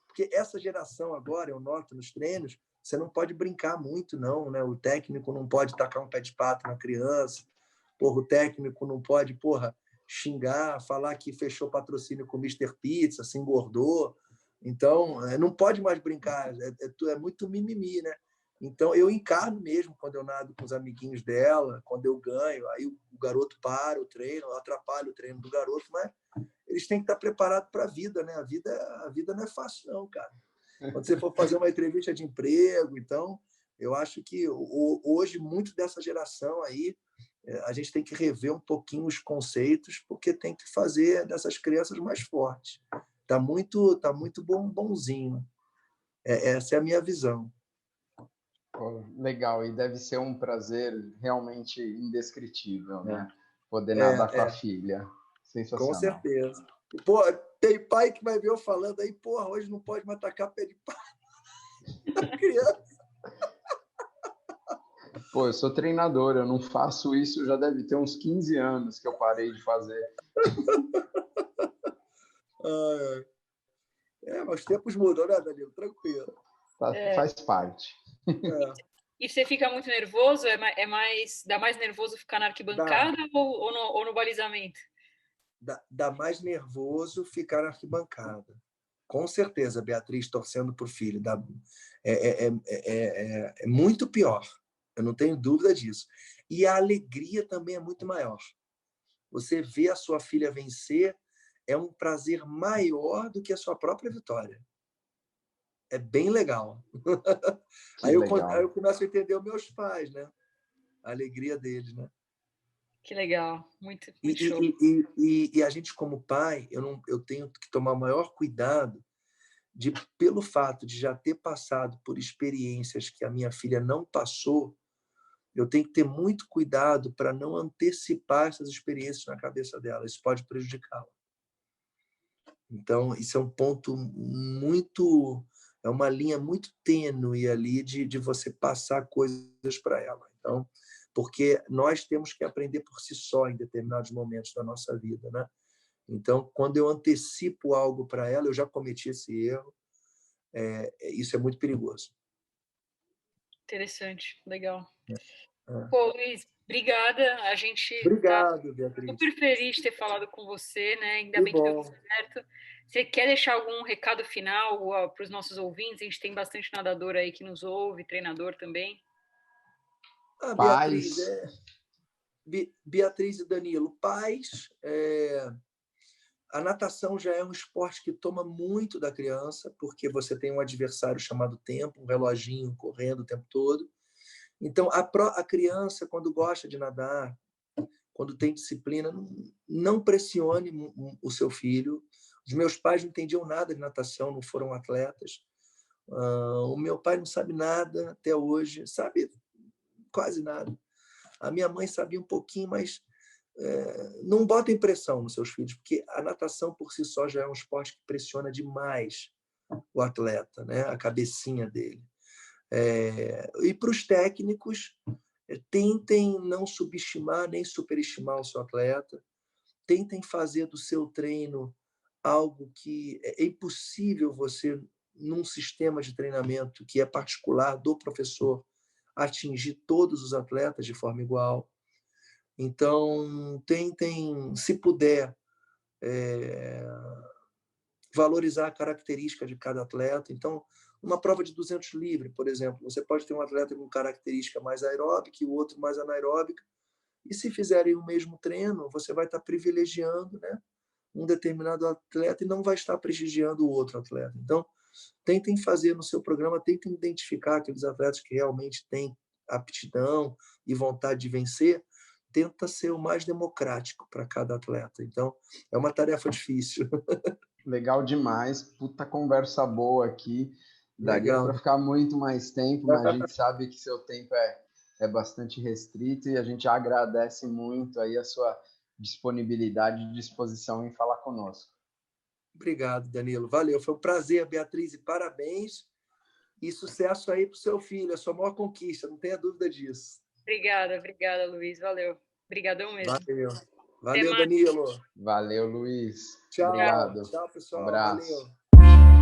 Porque essa geração agora, eu noto nos treinos, você não pode brincar muito, não, né? O técnico não pode tacar um pé de pato na criança, porra, o técnico não pode, porra, xingar, falar que fechou patrocínio com o Mr. Pizza, se engordou. Então, não pode mais brincar, é muito mimimi, né? Então, eu encarno mesmo quando eu nado com os amiguinhos dela, quando eu ganho, aí o garoto para o treino, atrapalha o treino do garoto, mas eles têm que estar preparados para a vida, né? A vida não é fácil, não, cara. Quando você for fazer uma entrevista de emprego, então, eu acho que hoje, muito dessa geração aí, a gente tem que rever um pouquinho os conceitos, porque tem que fazer dessas crianças mais fortes. Tá muito bonzinho. Essa é a minha visão. Pô, legal, e deve ser um prazer realmente indescritível, né? Poder nadar com a filha. Sensacional. Com certeza. Pô, tem pai que vai ver eu falando aí, porra, hoje não pode mais tacar pé de pau da criança. Pô, eu sou treinador, eu não faço isso, já deve ter uns 15 anos que eu parei de fazer. Mas os tempos mudam, né, Danilo? Tranquilo. Faz parte. E você fica muito nervoso? Dá mais nervoso ficar na arquibancada ou no balizamento? Dá mais nervoso ficar na arquibancada. Com certeza, Beatriz torcendo por filho. É muito pior. Eu não tenho dúvida disso. E a alegria também é muito maior. Você vê a sua filha vencer é um prazer maior do que a sua própria vitória. É bem legal. Aí eu começo a entender os meus pais, né? A alegria deles, né? Que legal, muito show. E a gente, como pai, eu tenho que tomar o maior cuidado pelo fato de já ter passado por experiências que a minha filha não passou, eu tenho que ter muito cuidado para não antecipar essas experiências na cabeça dela. Isso pode prejudicá-la. Então, isso é um ponto muito... É uma linha muito tênue ali de você passar coisas para ela. Então, porque nós temos que aprender por si só em determinados momentos da nossa vida, né? Então, quando eu antecipo algo para ela, eu já cometi esse erro, isso é muito perigoso. Interessante, legal. Pô, Luiz, obrigada. A gente Obrigado, Beatriz. Super feliz de ter falado com você, né? Ainda bem que deu certo. Você quer deixar algum recado final para os nossos ouvintes? A gente tem bastante nadador aí que nos ouve, treinador também. Beatriz, Beatriz e Danilo, paz. A natação já é um esporte que toma muito da criança, porque você tem um adversário chamado tempo, um reloginho correndo o tempo todo. Então, a criança, quando gosta de nadar, quando tem disciplina, não pressione o seu filho. Os meus pais não entendiam nada de natação, não foram atletas. O meu pai não sabe nada até hoje, sabe quase nada. A minha mãe sabia um pouquinho, mas não botem pressão nos seus filhos, porque a natação por si só já é um esporte que pressiona demais o atleta, né? A cabecinha dele. E para os técnicos, tentem não subestimar nem superestimar o seu atleta, tentem fazer do seu treino algo que é impossível você, num sistema de treinamento que é particular do professor, atingir todos os atletas de forma igual. Então, tentem, se puder, valorizar a característica de cada atleta. Então, uma prova de 200 livre, por exemplo, você pode ter um atleta com característica mais aeróbica e o outro mais anaeróbica, e se fizerem o mesmo treino, você vai estar privilegiando, né, um determinado atleta e não vai estar prestigiando o outro atleta. Então, tentem fazer no seu programa, tentem identificar aqueles atletas que realmente têm aptidão e vontade de vencer, tenta ser o mais democrático para cada atleta. Então, é uma tarefa difícil. Legal demais, puta conversa boa aqui. Daria para ficar muito mais tempo, mas a gente sabe que seu tempo é bastante restrito e a gente agradece muito aí a sua disponibilidade e disposição em falar conosco. Obrigado, Danilo. Valeu. Foi um prazer, Beatriz, e parabéns. E sucesso aí para o seu filho, a sua maior conquista, não tenha dúvida disso. Obrigada, Luiz. Valeu. Obrigadão mesmo. Valeu, Danilo. Valeu, Luiz. Tchau. Obrigado. Tchau, pessoal. Abraço. Valeu.